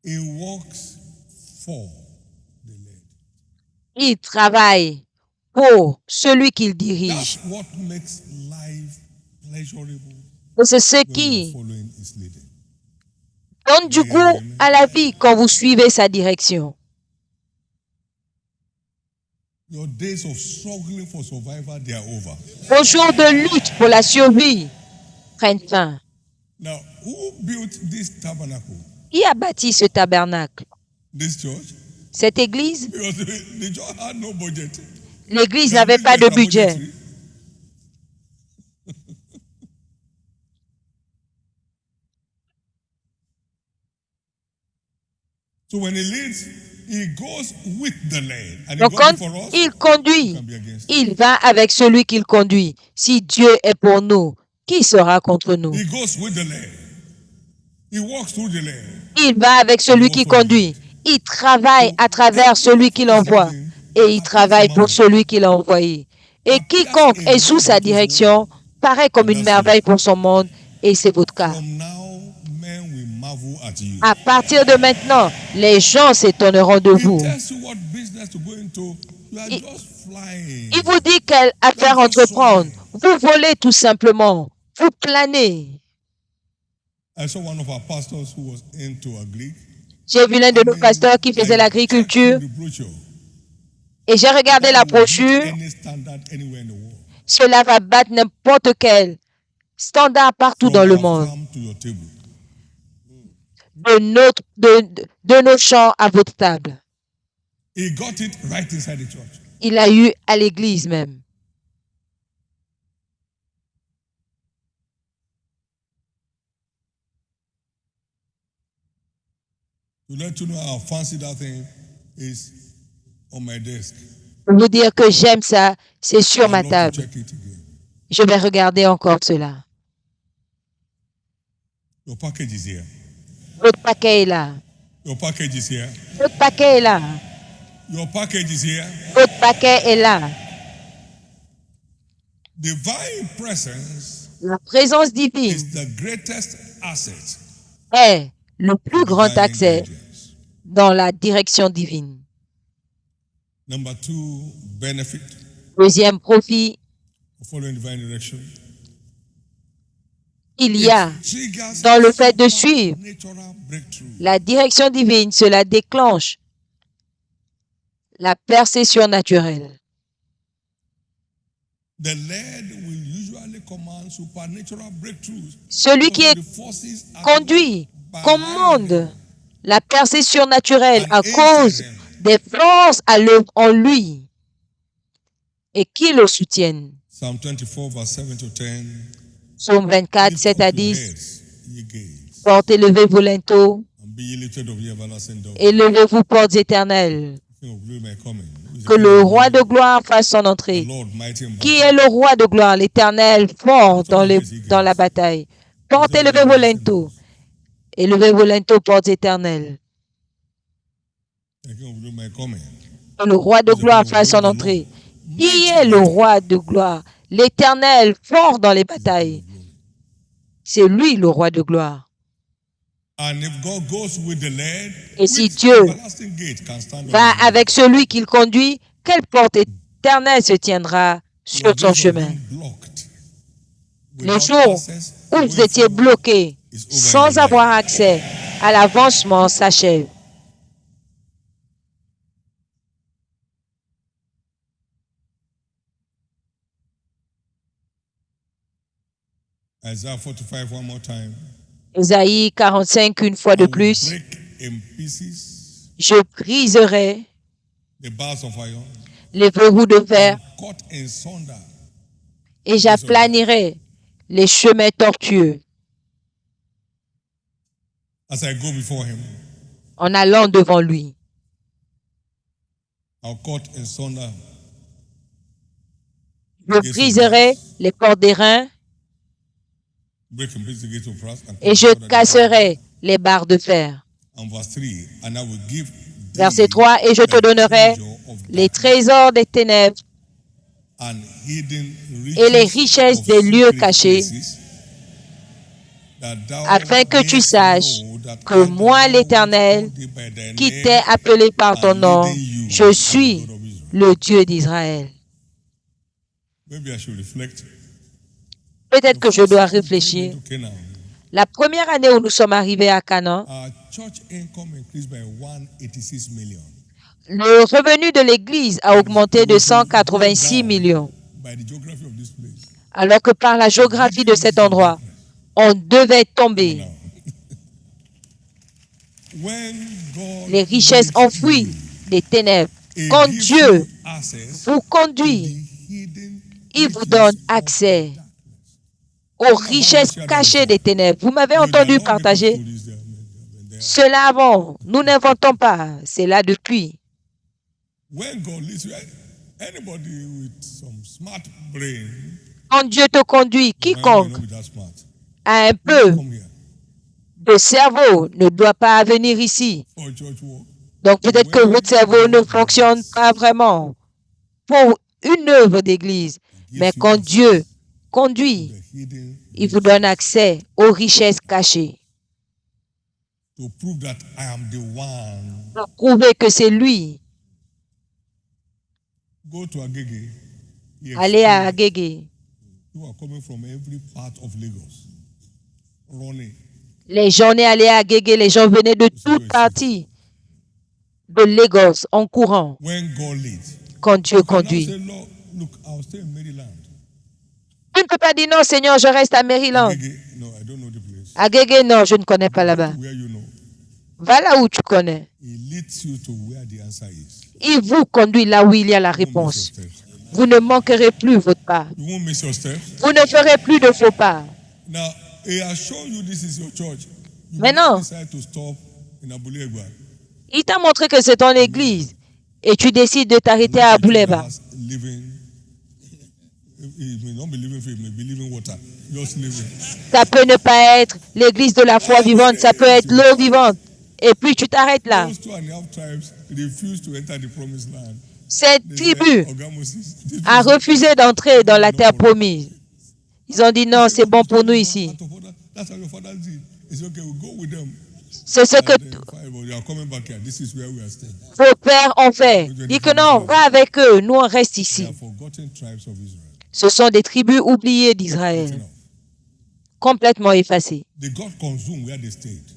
He works for the Lord. il travaille pour celui qu'il dirige. That's what makes life pleasurable Et c'est ce when we are qui following his leading. donne du goût à la vie quand vous suivez sa direction. Your days of struggling for survival, they are over. Vos jours de lutte pour la survie prennent fin. Now, who built this tabernacle? Qui a bâti ce tabernacle? This church? Cette église? Because the church had no budget. L'église Now, n'avait this pas place de are budget. budgetary. So when he leads, he goes with the lead. And Donc if quand God be for us, il conduit, who can be against us? il va avec celui qu'il conduit. Si Dieu est pour nous, qui sera contre nous? He goes with the lead. He walks through the lead. Il va avec celui qui conduit. Il travaille à travers celui qui l'envoie. Et il travaille pour celui qui l'a envoyé. Et quiconque est sous sa direction paraît comme une merveille pour son monde. Et c'est votre cas. From now, men will marvel at you. À partir de maintenant, les gens s'étonneront de He vous. tells you what business to go into. You are Il- just flying. Il vous dit quelle affaire entreprendre. Vous volez tout simplement. Vous planez. I saw one of our pastors who was into agri. J'ai vu l'un de nos pasteurs qui faisait l'agriculture et j'ai regardé la brochure. Any standard anywhere in the world. Cela va battre n'importe quel standard partout dans le From our monde. farm to your table. De nos champs à votre table. He got it right inside the church. Il l'a eu à l'église même. To let you know how fancy that thing is on my desk. Pour vous dire que j'aime ça, c'est sur I'd ma love to table. check it again. Je vais regarder encore cela. Your package is here. Votre paquet est là. Your package is here. Votre paquet est là. Your package is here. Votre paquet est là. Divine presence La présence divine is the greatest asset. est le plus grand Divine accès ingredients. dans la direction divine. Number 2, benefit Deuxième profit, of following divine direction. il y a It triggers dans le fait de suivre supernatural breakthrough. la direction divine, cela déclenche la percée surnaturelle. The lead will usually command supernatural breakthroughs. Celui qui est Because the forces are conduit by commande la percée surnaturelle à an cause angel des forces à l'œuvre en lui et qui le soutiennent. Psalm 24, verse 7 to 10. Psaume 24, Lift 7 up à your 10. heads, ye gates, Portez, levez vos linteaux, and be ye lifted of ye everlasting doors. et levez-vous, portes éternelles. King of glory may come in. Who is the Que King le of roi de glory? gloire fasse son The entrée. Lord mighty in Qui battle. est le roi de gloire? L'Éternel fort dans la bataille. Portez, levez vos linteaux, et levez vos linteaux, portes éternelles. The King of glory may come in. Que le roi de gloire fasse son entrée. Qui est le roi de gloire? L'Éternel fort dans les batailles. C'est lui le roi de gloire. And if God goes with the lead, Et si which Dieu everlasting gate can stand va on his avec celui qu'il conduit, quelle porte éternelle se tiendra sur Your son days of chemin? being blocked Les without jours access où going vous étiez forward bloqué is over in sans your avoir life. accès à l'avancement s'achève. Isaiah 45, one more time. Ésaïe 45, une fois de I will plus. break in pieces Je briserai the bars of iron, les verrous de fer cut in sunder et j'aplanirai les chemins tortueux. as I go before him, en allant devant lui. I'll cut in sunder Je briserai les portes des reins break and break the gate of brass and et je casserai les barres de fer. And verse 3, and I will give Verset 3, et je te donnerai les trésors des ténèbres et les richesses des lieux cachés, afin que tu saches que moi, l'Éternel, qui t'ai appelé par ton nom, je suis le Dieu d'Israël. Peut-être que je dois réfléchir. La première année où nous sommes arrivés à Canaan, le revenu de l'Église a augmenté de 186 millions. Alors que par la géographie de cet endroit, on devait tomber. Les richesses enfouies des ténèbres. Quand Dieu vous conduit, il vous donne accès aux richesses cachées des ténèbres. Vous m'avez entendu partager cela avant. Nous n'inventons pas. C'est là depuis. Quand Dieu te conduit, quiconque a un peu de cerveau ne doit pas venir ici. Donc peut-être que votre cerveau ne fonctionne pas vraiment pour une œuvre d'église. Mais quand Dieu conduit, il vous donne accès aux richesses cachées. Pour prouver que c'est lui. Allez à Agégué. Les gens allaient à Agégué, les gens venaient de toutes parties de Lagos en courant. Quand Dieu conduit. Tu ne peux pas dire non, Seigneur, je reste à Maryland. Agégué, non, je ne connais pas là-bas. Va là où tu connais. Il vous conduit là où il y a la réponse. Vous ne manquerez plus votre pas. Vous ne ferez plus de faux pas. Maintenant, il t'a montré que c'est ton église et tu décides de t'arrêter à Abouleba. Ça peut ne pas être l'église de la foi vivante, ça peut être l'eau vivante. Et puis tu t'arrêtes là. Cette tribu a refusé d'entrer dans la terre promise. Ils ont dit non, c'est bon pour nous ici. C'est ce que vos pères ont fait. Dit que non, va avec eux, nous on reste ici. Ce sont des tribus oubliées d'Israël, complètement effacées.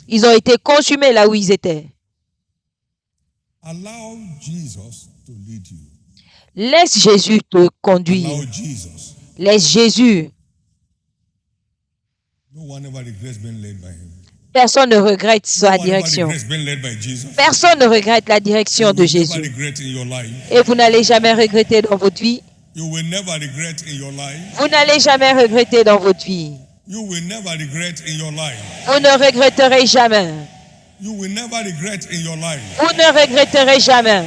Ils ont été consumés là où ils étaient. Laisse Jésus te conduire. Laisse Jésus. Personne ne regrette sa direction. Personne ne regrette la direction de Jésus. Et vous n'allez jamais regretter dans votre vie. Vous n'allez jamais regretter dans votre vie. Vous ne regretterez jamais. Vous ne regretterez jamais.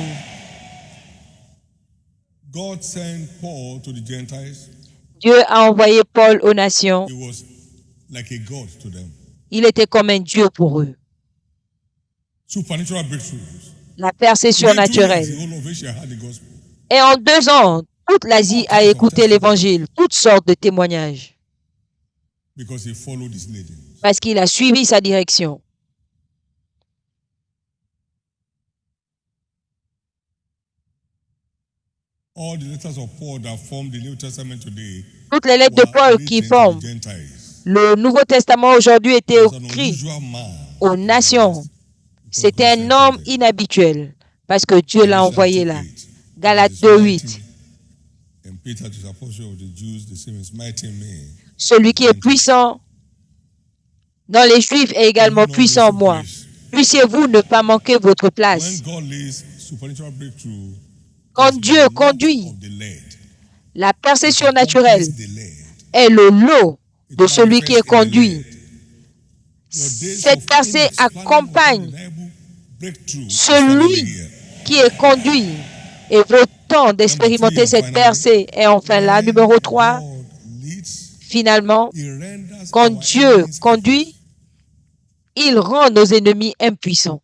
Dieu a envoyé Paul aux nations. Il était comme un Dieu pour eux. La percée surnaturelle. Et en 2 ans, toute l'Asie a écouté l'évangile, toutes sortes de témoignages. Parce qu'il a suivi sa direction. Toutes les lettres de Paul qui forment le Nouveau Testament aujourd'hui étaient écrites aux nations. C'était un homme inhabituel parce que Dieu l'a envoyé là. Galates 2:8. Celui qui est puissant dans les Juifs est également puissant en moi. Puissiez-vous ne pas manquer votre place. Quand Dieu conduit, la percée surnaturelle est le lot de celui qui est conduit. Cette percée accompagne celui qui est conduit. Et votre temps d'expérimenter cette percée. Et enfin là, numéro 3, finalement, quand Dieu conduit, il rend nos ennemis impuissants.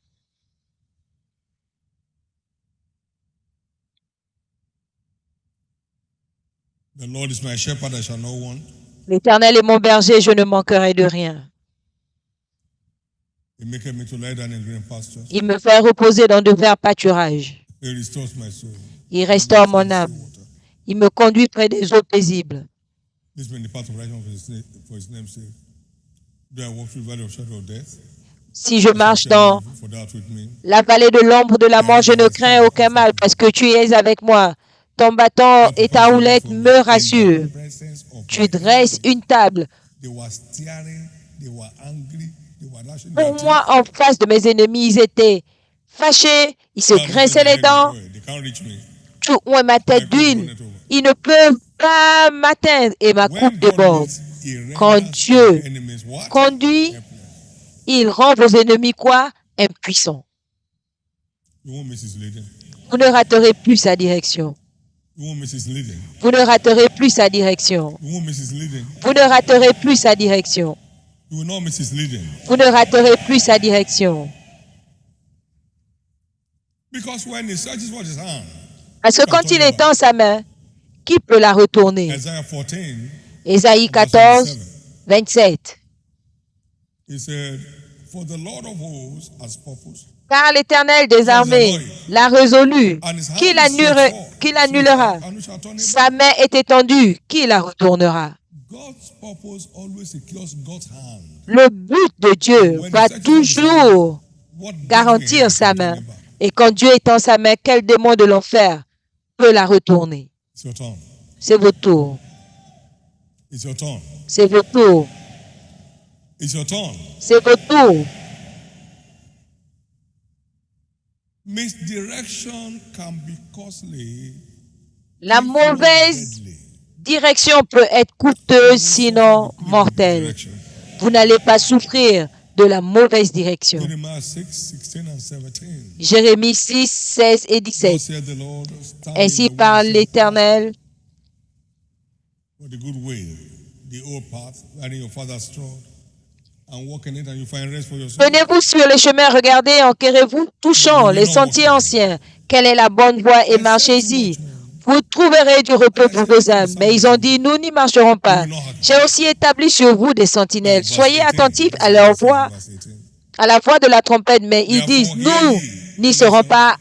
L'Éternel est mon berger, je ne manquerai de rien. Il me fait reposer dans de verts pâturages. Il restaure mon âme. Il me conduit près des eaux paisibles. Si je marche dans la vallée de l'ombre de la mort, je ne crains aucun mal parce que tu es avec moi. Ton bâton et ta houlette me rassurent. Tu dresses une table pour moi en face de mes ennemis. Ils étaient fâchés, ils se grinçaient les dents. Tout loin ma tête d'huile. Ils ne peuvent pas m'atteindre et ma coupe déborde. Quand Dieu conduit, il rend vos ennemis quoi? Impuissants. Vous ne raterez plus sa direction. Vous ne raterez plus sa direction. Vous ne raterez plus sa direction. Vous ne raterez plus sa direction. Parce que quand il étend sa main, qui peut la retourner? Ésaïe 14, 27. Car l'Éternel des armées l'a résolu. Qui l'annulera? Sa main est étendue. Qui la retournera? Le but de Dieu va toujours garantir sa main. Et quand Dieu étend sa main, quel démon de l'enfer peut la retourner? C'est votre tour. C'est votre tour. C'est votre tour. La mauvaise direction peut être coûteuse, sinon mortelle. Vous n'allez pas souffrir de la mauvaise direction. Jérémie 6, 16 et 17. Ainsi parle l'Éternel. Tenez-vous sur le chemin, regardez, enquérez-vous, touchant les sentiers anciens. Quelle est la bonne voie et marchez-y. Vous trouverez du repos pour vos âmes. Mais ils ont dit, nous n'y marcherons pas. J'ai aussi établi sur vous des sentinelles. Soyez attentifs à leur voix, à la voix de la trompette. Mais ils disent, nous n'y serons pas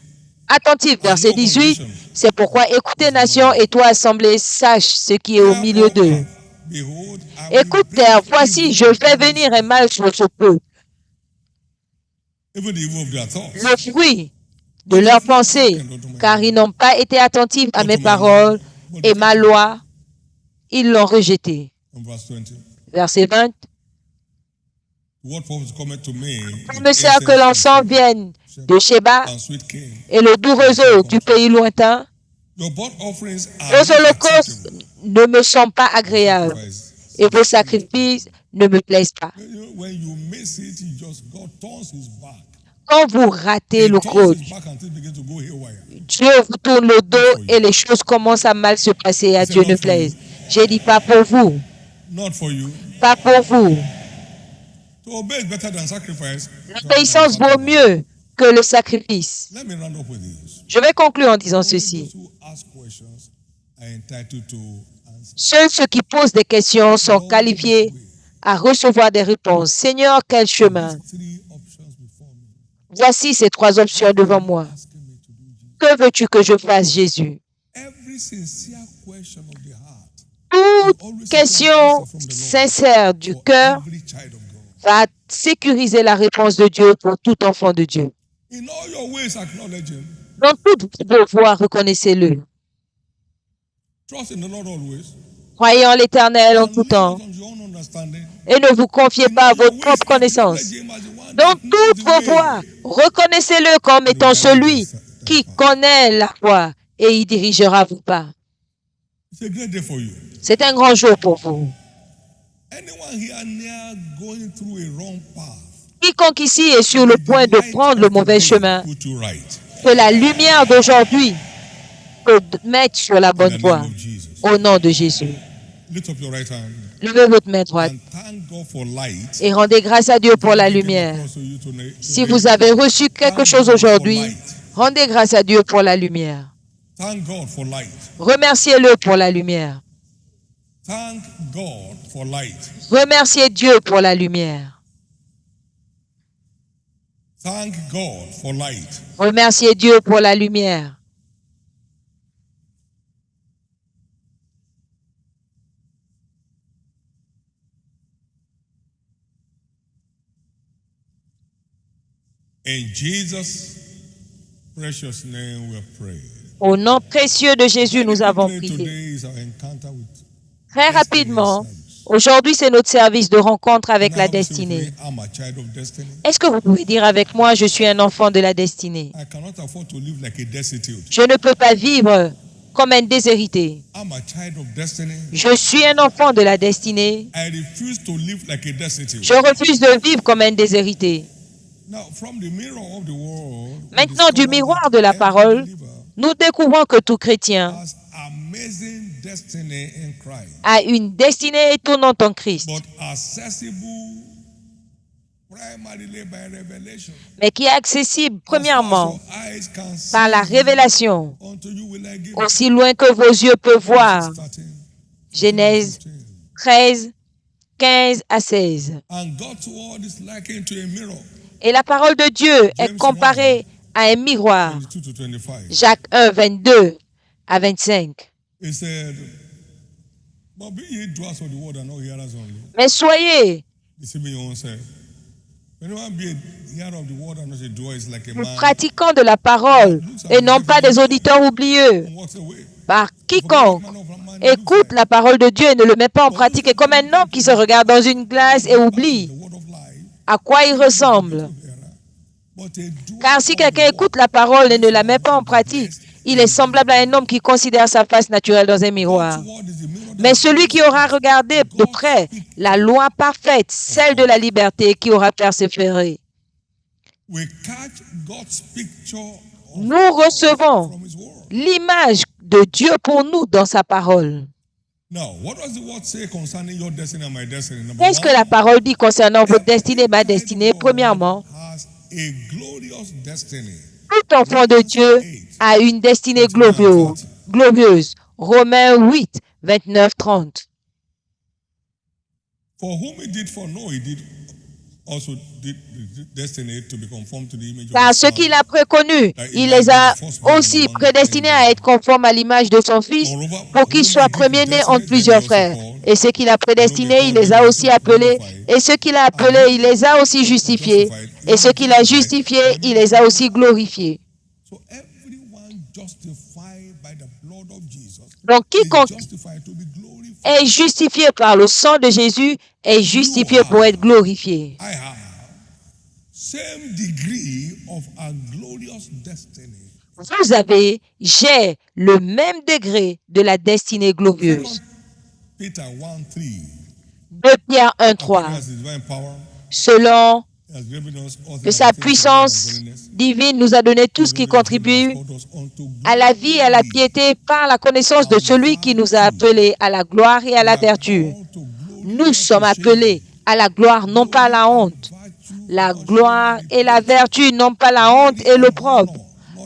attentifs. Verset 18. C'est pourquoi écoutez, nation, et toi, assemblée, sache ce qui est au milieu d'eux. Écoute, terre, voici, je fais venir un mal sur ce peuple. Le fruit de leurs pensées, car ils n'ont pas été attentifs à mes paroles et ma loi, ils l'ont rejeté. Verset 20. Il me sert que l'encens vienne de Sheba et le doux roseau du pays lointain. Vos holocaustes ne me sont pas agréables et vos sacrifices ne me plaisent pas. Quand vous ratez le code, Dieu vous tourne le dos et les choses commencent à mal se passer et à Dieu ne plaise. J'ai dit pas pour vous. Pas pour vous. L'obéissance vaut mieux que le sacrifice. Je vais conclure en disant ceci. Seuls ceux qui posent des questions sont qualifiés à recevoir des réponses. Seigneur, quel chemin? Voici ces trois options devant moi. Que veux-tu que je fasse, Jésus? Toute question sincère du cœur va sécuriser la réponse de Dieu pour tout enfant de Dieu. Dans toutes vos voies, reconnaissez-le. Croyez en l'Éternel en tout temps et ne vous confiez pas à votre propre connaissance. Dans toutes vos voies, reconnaissez-le comme étant celui qui connaît la voie et il dirigera vos pas. C'est un grand jour pour vous. Anyone here near going through a wrong path, quiconque ici est sur le point de prendre le mauvais chemin, put you right. que la lumière d'aujourd'hui peut mettre sur la In the bonne name voie. of Jesus. Au nom de Jésus. Lift up your right hand Levez votre main droite and thank God for light. et rendez grâce à Dieu pour la lumière. Si vous avez reçu quelque chose aujourd'hui, rendez grâce à Dieu pour la lumière. Thank God for light. Remerciez-le pour la lumière. Thank God for light. Remerciez Dieu pour la lumière. Thank God for light. Remerciez Dieu pour la lumière. In Jesus' precious name we have prayed. Au nom précieux de Jésus, nous avons prié. Today is our encounter with Très rapidement, aujourd'hui, c'est notre service de rencontre avec la destinée. I'm a child of destiny. Est-ce que vous pouvez dire avec moi, je suis un enfant de la destinée? I cannot afford to live like a destitute. Je ne peux pas vivre comme un déshérité. I'm a child of destiny. Je suis un enfant de la destinée. I refuse to live like a destitute. Je refuse de vivre comme un déshérité. Now, from the mirror of the world, Maintenant, du miroir de la parole, nous découvrons que tout chrétien has amazing destiny in Christ, a une destinée étonnante en Christ, but accessible primarily by revelation. mais qui est accessible premièrement As far as your eyes can see, par la révélation, unto you will I give. aussi loin que vos yeux peuvent voir. Genèse 13, 15 à 16. And God's word is likened to a mirror. Et la parole de Dieu est comparée à un miroir. 22 to 25. Jacques 1, 22 à 25. He said, but be ye doers of the word and not hearers only, Mais soyez deceiving your own self. When you want to be a hearer of the word and not a doer, is like a les man pratiquants de la parole et non pas des auditeurs oublieux. who walks away. Par quiconque écoute la parole de Dieu et ne le met pas en pratique est comme un homme qui se regarde dans une glace et oublie The word of life, à quoi il ressemble. but a doer Car si quelqu'un écoute la parole et ne la met pas en pratique, il est semblable à un homme qui considère sa face naturelle dans un miroir. word is the mirror Mais celui qui aura regardé de près la loi parfaite, celle de la liberté, qui aura persévéré. we catch God's picture of Nous recevons from his word. l'image de Dieu pour nous dans sa parole. Now, what does the word say concerning your destiny and my destiny? Number Qu'est-ce que la parole dit concernant votre destinée et ma destinée? Premièrement, has a glorious destiny. tout enfant de Dieu a une destinée glorieuse. Romains 8, 29, 30. For whom he did foreknow, he did also did the destiny to be conformed to the image of Car his ceux son. qu'il a préconnus, il les a aussi prédestinés à être conformes à l'image de son Fils pour qu'il soit premier-né entre plusieurs frères. Et ceux qu'il a prédestinés, il les a aussi appelés. Et ceux qu'il a appelés, il les a aussi justifiés. Et ceux qu'il a justifiés, il les a aussi glorifiés. So everyone justified by the blood of Jesus Donc is quiconque justified to be glorified. est justifié par le sang de Jésus est justifié pour être glorifié. I have same degree of a glorious destiny. J'ai le même degré de la destinée glorieuse. Peter 1:3. 2 Pierre 1, 3. Has divine power, Selon has given us all que things sa pertaining to puissance godliness, divine nous a donné tout ce qui contribue called us unto à la vie et à la piété par la connaissance de celui qui nous a appelés à la gloire et à la vertu. called to glory, Nous sommes appelés à la gloire, non pas à la honte. La gloire et la vertu, non pas la honte et l'opprobre.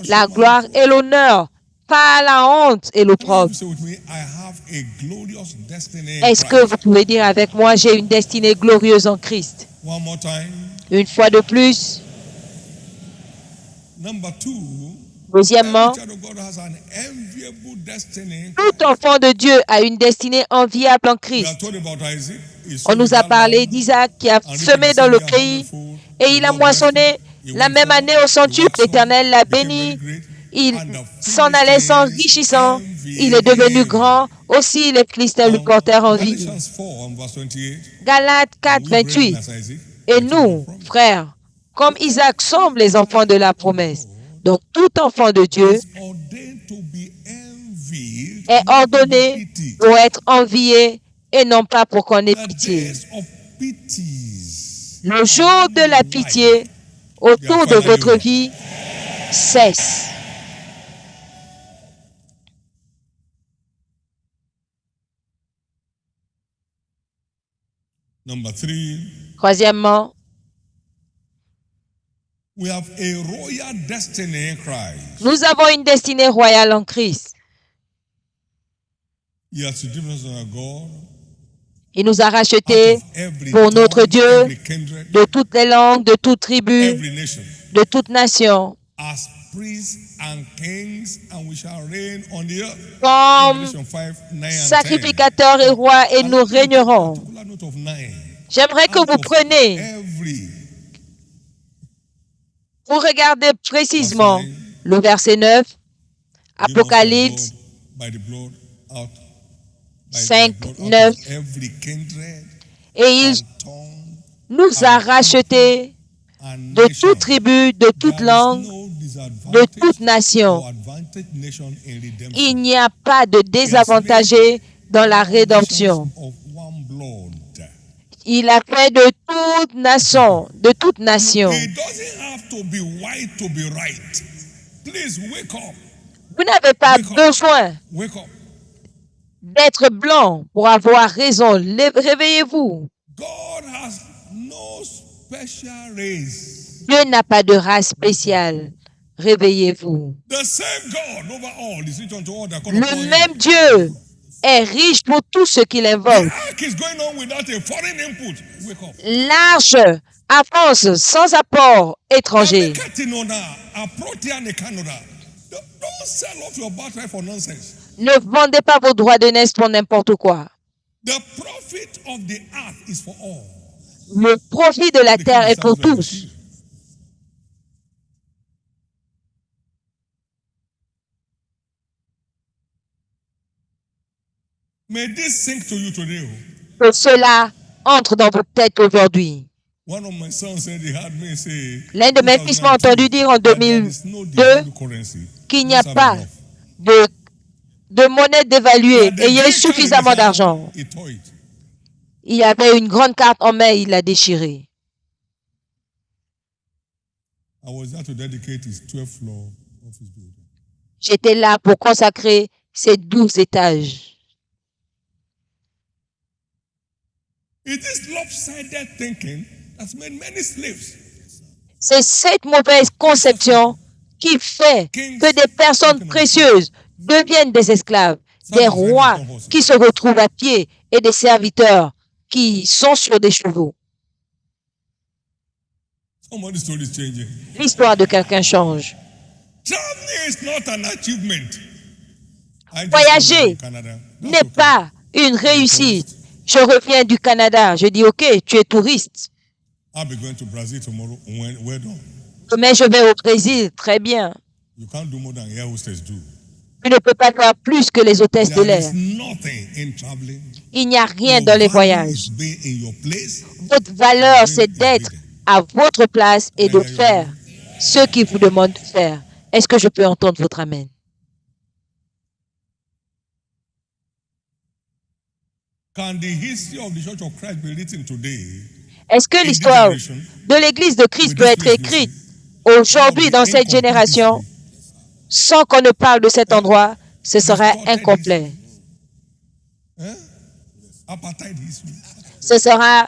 La gloire et l'honneur, pas la honte et l'opprobre. Say with me, I have a glorious destiny in Est-ce que Christ. vous pouvez dire avec moi, j'ai une destinée glorieuse en Christ? One more time. Une fois de plus. Number 2, Deuxièmement, every child of God has an enviable destiny. tout enfant de Dieu a une destinée enviable en We Christ. are told about Isaac. He On sowed nous a that parlé land, d'Isaac qui a and semé reaped dans le the pays hundredfold. et il a moissonné. La même année au centuple, l'Éternel l'a béni. Il s'en allait s'enrichissant. Il est devenu grand. Aussi, les Philistins lui portèrent envie. Galatians 4 and verse 28. Galates 4, We brethren 28. as Isaac, Et nous, frères, comme Isaac, sommes les enfants de la promesse. Donc, tout enfant de Dieu ordained to be envied, est ordonné pour être envié et non pas pour qu'on ait The pitié. days of pities Le jour de la pitié autour de votre vie cesse. Number 3, Troisièmement, we have a royal destiny in Christ. nous avons une destinée royale en Christ. He has redeemed us from God, Il nous a out rachetés of every pour notre tongue, Dieu every kindred, de toutes les langues, de toutes tribus, every nation, de toutes nations, as priests and kings, and we shall reign on the earth. comme Revelation 5, 9 and 10. sacrificateurs et rois, et nous régnerons. Particular note of 9. J'aimerais que Out vous of preniez, every vous regardez précisément le verset 9, Apocalypse by the blood, out by 5, the blood, out 9, of every kindred et il and tongue nous a rachetés and de nation. toute tribu, de toute There is langue, no de disadvantage toute nation. or advantage nation in redemption. Il n'y a pas de désavantagé dans la rédemption. Nations of one blood. Il a fait de toute nation, de toute nation. It doesn't have to be white to be right. Please wake up. Vous n'avez pas besoin Wake up. d'être blanc pour avoir raison. Réveillez-vous. God has no special race. Dieu n'a pas de race spéciale. Réveillez-vous. The same God over all is rich unto all that call Le upon him. même Dieu est riche pour tous ceux qui The l'invoquent. ark is going on without a foreign input. Wake up. L'arche avance sans apport étranger. Don't sell off your birthright for nonsense. Ne vendez pas vos droits de naissance pour n'importe quoi. The profit of the earth is for all. Le profit de la terre est pour tous. May this sink to you today. Que cela entre dans votre tête aujourd'hui. One of my sons said he had me say, L'un de mes fils m'a entendu dire en 2002 qu'il n'y a pas de monnaie dévaluée. Ayez suffisamment d'argent. Il y avait une grande carte en main, il l'a déchirée. J'étais là pour consacrer ces 12 étages. C'est cette mauvaise conception qui fait que des personnes précieuses deviennent des esclaves, des rois qui se retrouvent à pied et des serviteurs qui sont sur des chevaux. L'histoire de quelqu'un change. Voyager n'est pas une réussite. Je reviens du Canada. Je dis, OK, tu es touriste. Mais je vais au Brésil. Très bien. Tu ne peux pas faire plus que les hôtesses de l'air. Il n'y a rien dans les voyages. Votre valeur, c'est d'être à votre place et de faire ce qu'il vous demande de faire. Est-ce que je peux entendre votre amen? Est-ce que l'histoire de l'Église de Christ peut être écrite aujourd'hui dans cette génération sans qu'on ne parle de cet endroit? Ce sera incomplet. Ce sera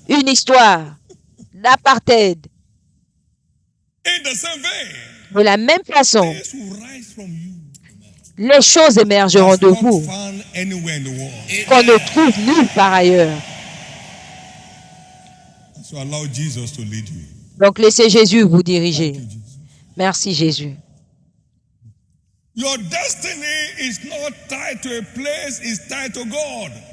une histoire d'apartheid. De la même façon, les choses émergeront de vous qu'on ne trouve nulle part ailleurs. Donc laissez Jésus vous diriger. Merci Jésus.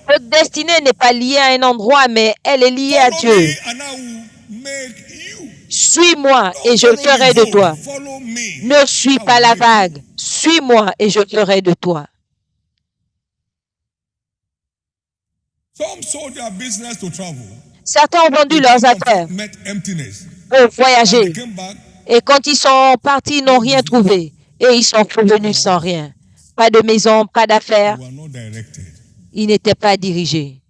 Votre destinée n'est pas liée à un endroit, mais elle est liée à Dieu. Suis-moi et je ferai de toi. Ne suis pas la vague. Suis-moi et je ferai de toi. Certains ont vendu leurs affaires pour voyager. Et quand ils sont partis, ils n'ont rien trouvé. Et ils sont revenus sans rien. Pas de maison, pas d'affaires. Ils n'étaient pas dirigés.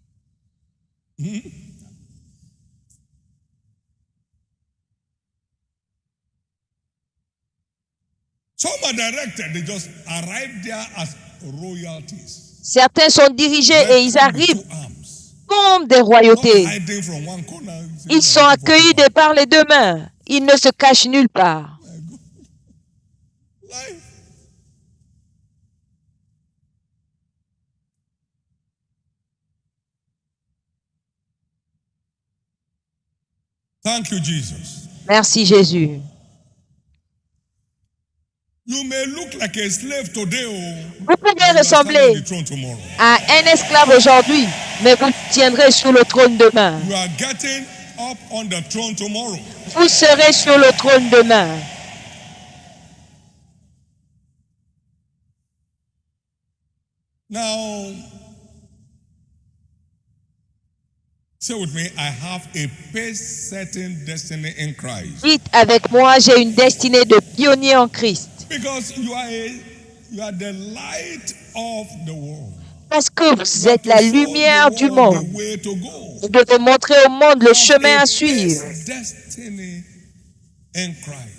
Some are directed, they just arrive there as royalties. Certains sont dirigés et ils arrivent Two arms. comme des Not royautés. hiding from one corner. Ils sont accueillis de par les deux mains. Ils ne se cachent nulle part. Life. Thank you, Jesus. Merci Jésus. You may look like a slave today, Vous but pouvez you are standing on ressembler the throne tomorrow. à un esclave aujourd'hui, mais vous tiendrez sur le trône demain. You are getting up on the throne tomorrow. Vous serez sur le trône demain. Now, say with me, I have a pace-setting destiny in Christ. Dites avec moi, j'ai une destinée de pionnier en Christ. Because you are the light of the world. Parce que vous êtes la lumière du monde. The way to go. Vous devez montrer au monde le chemin à suivre. Destiny in Christ.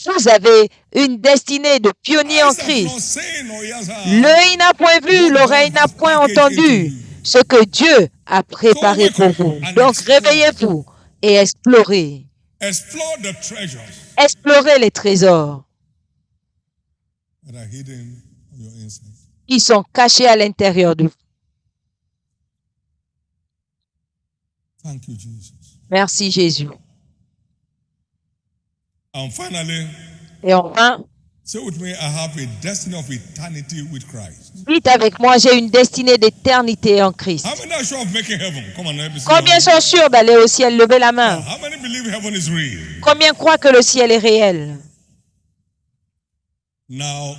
Vous avez une destinée de pionnier en Eyes have not Christ. seen or ears have L'œil n'a point vu, l'oreille n'a point entendu ce que Dieu a préparé pour vous. Donc réveillez-vous et explorez. explore the treasures Explorez les trésors that are hidden on your inside. qui sont cachés à l'intérieur de vous. Thank you, Jesus. Merci Jésus. And finally, Et enfin, say with me, I have a destiny of eternity with Christ. dites avec moi, j'ai une destinée d'éternité en Christ. How many are sure of making heaven? Come on, let me see. Combien sont sûrs d'aller au ciel? Levez la main. How many believe heaven is real? Combien croient que le ciel est réel? Now,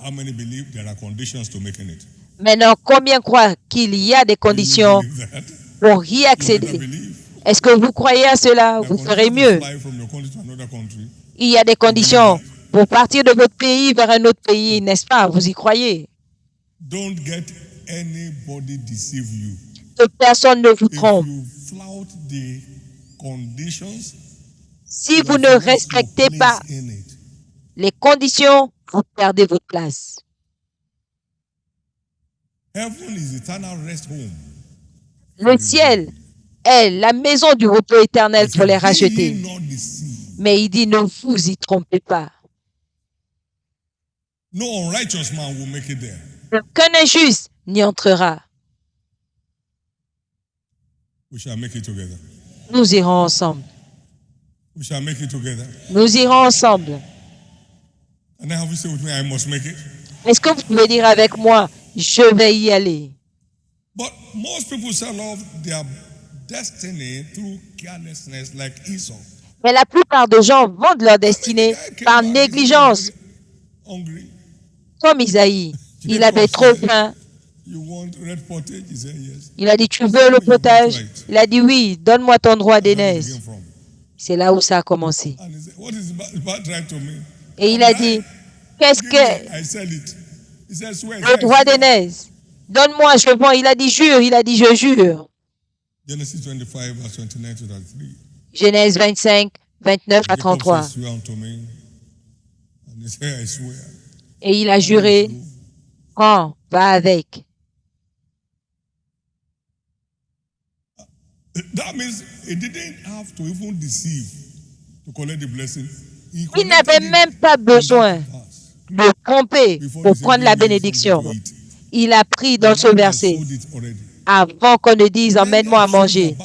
how many believe there are conditions to making it? Maintenant, combien croient qu'il y a des Do you conditions believe that? pour y You accéder? believe? Est-ce que vous croyez à cela? There are Vous ferez conditions to mieux. fly from your country to another country. Il y a des conditions pour partir de votre pays vers un autre pays, n'est-ce pas? Vous y croyez? Don't get anybody deceive you. Que personne ne vous If trompe. you flout the conditions, Si vous you ne have lost your respectez pas place in it. les conditions, vous perdez votre place. Heaven is eternal rest home. Le ciel est la maison du repos éternel pour les Be ye racheter. not deceived. Mais il dit, ne vous y trompez pas. No unrighteous man will make it there. Aucun injuste n'y entrera. We shall make it together. Nous irons ensemble. We shall make it together. Nous irons ensemble. And then have you say with me, I must make it? Est-ce que vous pouvez dire avec moi, je vais y aller? But most people sell off their destiny through carelessness like Esau. Mais la plupart des gens vendent leur destinée par négligence, Hungry. comme Isaïe. Il avait trop faim. You want red pottage? He said yes. Il a dit, tu veux le potage? Il a dit, oui, donne-moi ton droit Where did it d'aînesse. begin from? C'est là où ça a commencé. And he said, what is birthright to me? Et il a dit, qu'est-ce Give que me, I sell it. He said, swear. le droit d'aînesse? Donne-moi, je vends. Il a dit, jure. Il a dit, je jure. Genesis 25, verse 29 to 33. Genèse 25, 29 à Jacob 33. said, swear unto me. And he said, I swear. Et il a juré, prends, va avec. That means he didn't have to even deceive to collect the blessing. He Il n'avait collected it même pas besoin in that verse de tromper before pour he said, prendre la "Give me bénédiction. something to eat." Il a pris dans ce The man had verset, sold it already. avant qu'on ne dise, emmène-moi à manger.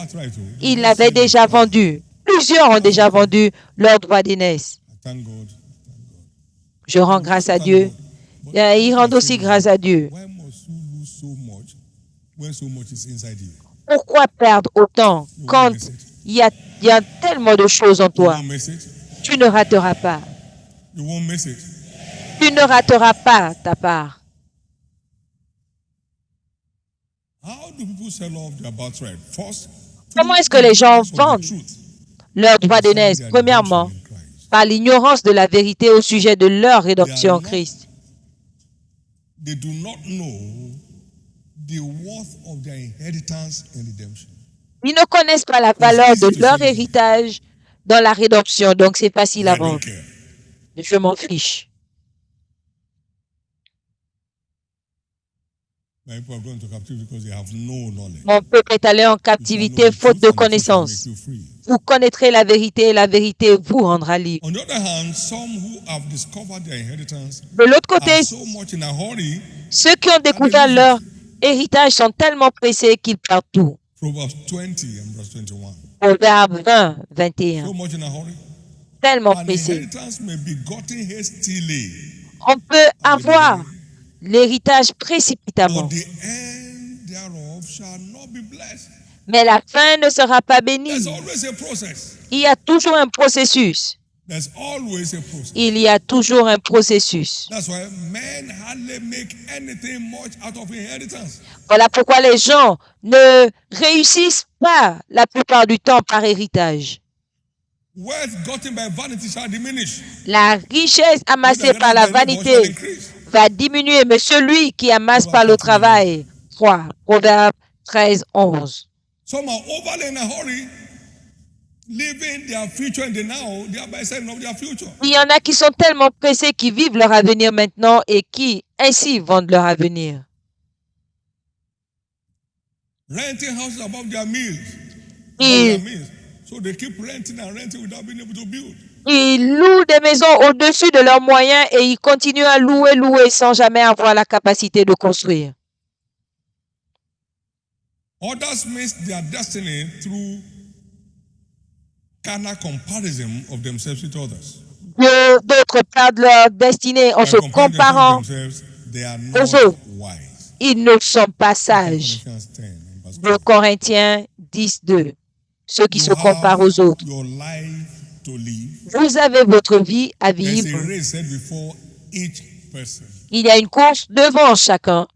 Il l'avait déjà vendu. Plusieurs ont déjà vendu leur droit d'aînesse. Thank God. Je rends grâce à Dieu. Et ils rendent aussi grâce à Dieu. Why must you lose so much when so much is inside you? Pourquoi perdre autant quand il y a tellement de choses en You toi? won't miss it. Tu ne rateras pas. You won't miss it. Tu ne rateras pas ta part. How do people sell off their birthright? First, Comment est-ce que les gens vendent truth. leur droit d'aînesse? Premièrement, par l'ignorance de la vérité au sujet de leur rédemption en Christ. They do not know the worth of their inheritance and redemption. Ils ne connaissent pas la valeur de leur héritage dans la rédemption, donc c'est facile à vendre. Je m'en fiche. Mon peuple est allé en captivité faute de connaissance. Vous connaîtrez la vérité et la vérité vous rendra libre. De l'autre côté, ceux qui ont découvert leur héritage sont tellement pressés qu'ils perdent tout. Proverbe 20, 21. Tellement pressés. On peut avoir l'héritage précipitamment, mais la fin ne sera pas bénie. Il y a toujours un processus. Il y a toujours un processus. Voilà pourquoi les gens ne réussissent pas la plupart du temps par héritage. La richesse amassée par la vanité va diminuer, mais celui qui amasse par le travail croît. Proverbe 13, 11. Il y en a qui sont tellement pressés qui vivent leur avenir maintenant et qui ainsi vendent leur avenir. Ils louent des maisons au-dessus de leurs moyens et ils continuent à louer sans jamais avoir la capacité de construire. Others miss their destiny through carnal comparison of themselves with others. D'autres perdent leur destinée en se comparant aux autres. Ils ne sont pas sages. 2 Corinthiens 10, 2. Ceux qui se comparent aux autres. Vous avez votre vie à vivre. Il y a une course devant chacun.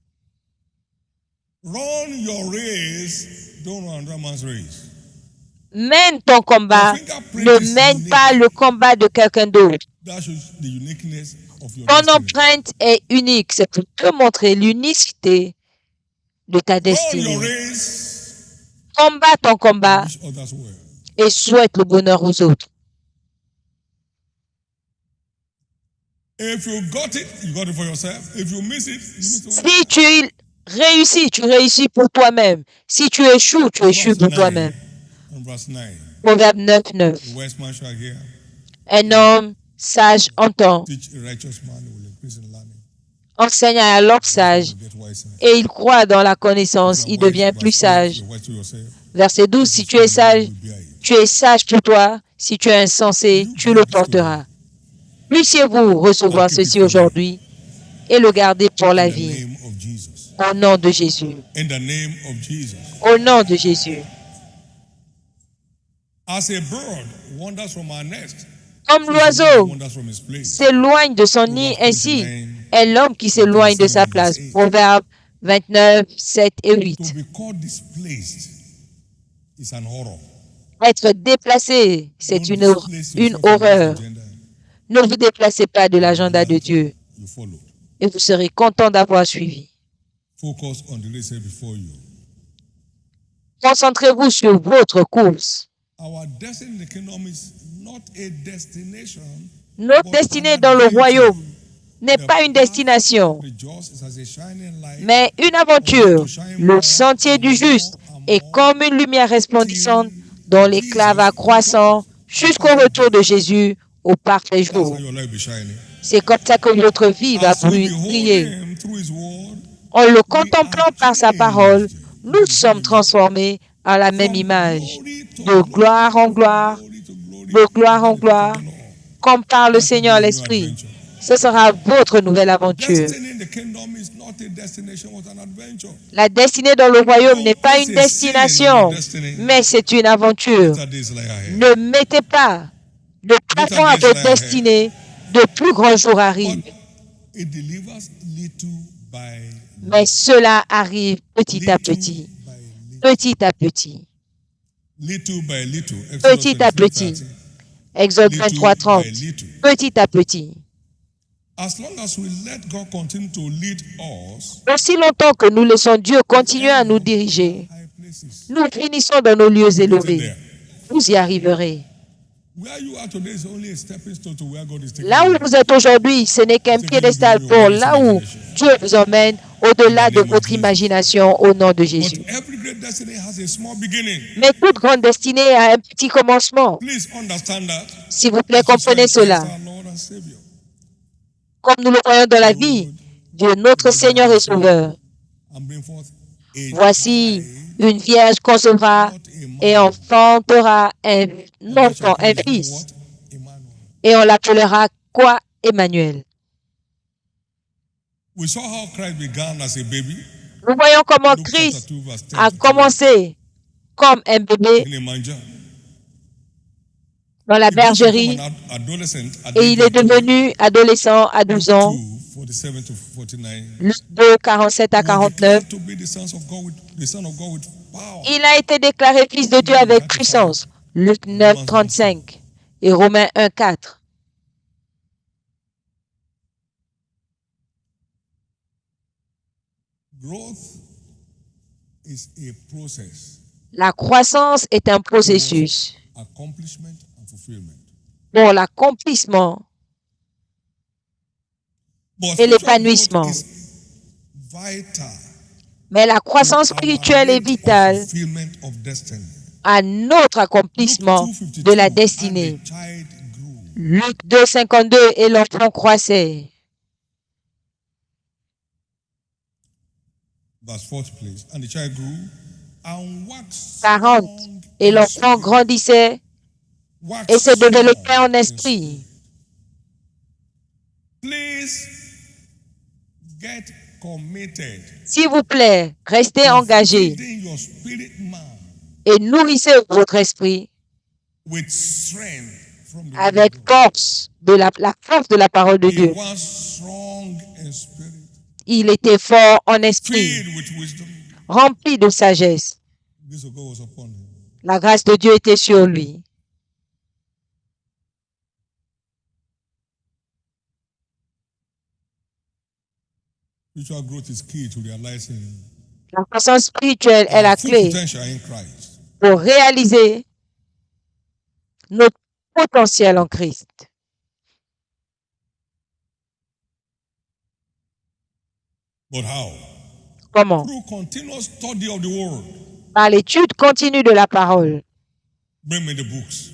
Mène ton combat, ne mène pas le combat de quelqu'un d'autre. Ton empreinte est unique, c'est pour te montrer l'unicité de ta destinée. Combat ton combat et souhaite le bonheur aux autres. Si tu réussis, tu réussis pour toi-même. Si tu échoues, tu échoues pour toi-même. Proverbe 9, 9. Un homme sage entend, enseigne à l'homme sage, et il croit dans la connaissance, il devient plus sage. Verset 12, si tu es sage pour toi, si tu es insensé, tu le porteras. Puissiez-vous recevoir ceci aujourd'hui et le garder pour la vie. Au nom de Jésus. Au nom de Jésus. Comme l'oiseau s'éloigne de son nid, ainsi est l'homme qui s'éloigne de sa place. Proverbe 29, 7 et 8. Être déplacé, c'est une horreur. Ne vous déplacez pas de l'agenda de Dieu et vous serez content d'avoir suivi. Concentrez-vous sur votre course. Notre destinée dans le royaume n'est pas une destination, mais une aventure. Le sentier du juste est comme une lumière resplendissante dont l'éclat va croissant jusqu'au retour de Jésus au parfait jour. C'est comme ça que votre vie va briller. En le contemplant par sa parole, nous sommes transformés à la même image, de gloire en gloire, de gloire en gloire, comme par le Seigneur l'Esprit. Ce sera votre nouvelle aventure. La destinée dans le royaume n'est pas une destination, mais c'est une aventure. Ne mettez pas de plafond à votre destinée, de plus grands jours arrivent. Mais cela arrive petit à petit. Petit à petit. Petit à petit. Exode 23, 30. Petit à petit. Aussi longtemps que nous laissons Dieu continuer à nous diriger places. nous finissons dans nos lieux Get élevés. there. Vous y arriverez. Where you are today is only a stepping stone to where God is taking Là où you. vous êtes aujourd'hui, ce n'est qu'un piédestal pour là où Dieu vous emmène au-delà de votre imagination au nom de But Jésus. every great destiny has a small beginning. Mais toute grande destinée a un petit commencement. Please understand that. S'il vous plaît, As we saw in comprenez Christ cela. our Lord and Savior. Comme nous le voyons dans la vie de notre Seigneur et Sauveur. And bring forth a Voici, child, une vierge concevra et enfantera un enfant, un fils, what? Emmanuel. et on l'appellera quoi? Emmanuel. We saw how Christ began as a baby Nous voyons comment Luke Christ chapter 2, verse 10 a to 12, commencé comme un bébé in a manger. dans la He became bergerie an adolescent at et il the est devenu adolescent à 12 ans. 47 to 49. Luc 2, 47 à He was 49. declared to be the son of God with power. Il a été déclaré fils de Dieu avec puissance. Luc 9, 35 et Romains 1, 4. Growth is a process, La croissance est un processus accomplishment and fulfillment. pour l'accomplissement But et spiritual l'épanouissement. growth is vital Mais la to croissance our spirituelle est rate of vitale fulfillment of destiny. à notre accomplissement Luke de la 2:52, destinée. and the child grew. Luc 2, 52 et l'enfant croissait. Verse 40, please. And the child grew and waxed 40 strong et in l'enfant spirit. grandissait Waxed et se développait strong en in esprit. Please get committed. S'il vous plaît, restez to engagés feeding your spirit man et nourrissez votre esprit with strength from the word avec of God. force la force de la parole de He Dieu. was strong in spirit, Il était fort en esprit, filled with wisdom. rempli de sagesse. Grace of God was upon him. La grâce de Dieu était sur lui. Spiritual growth is key to realizing La croissance spirituelle est la our full clé potential in Christ. pour réaliser notre potentiel en Christ. But how? Comment? Through continuous study of the word. Par l'étude continue de la parole. Bring me the books.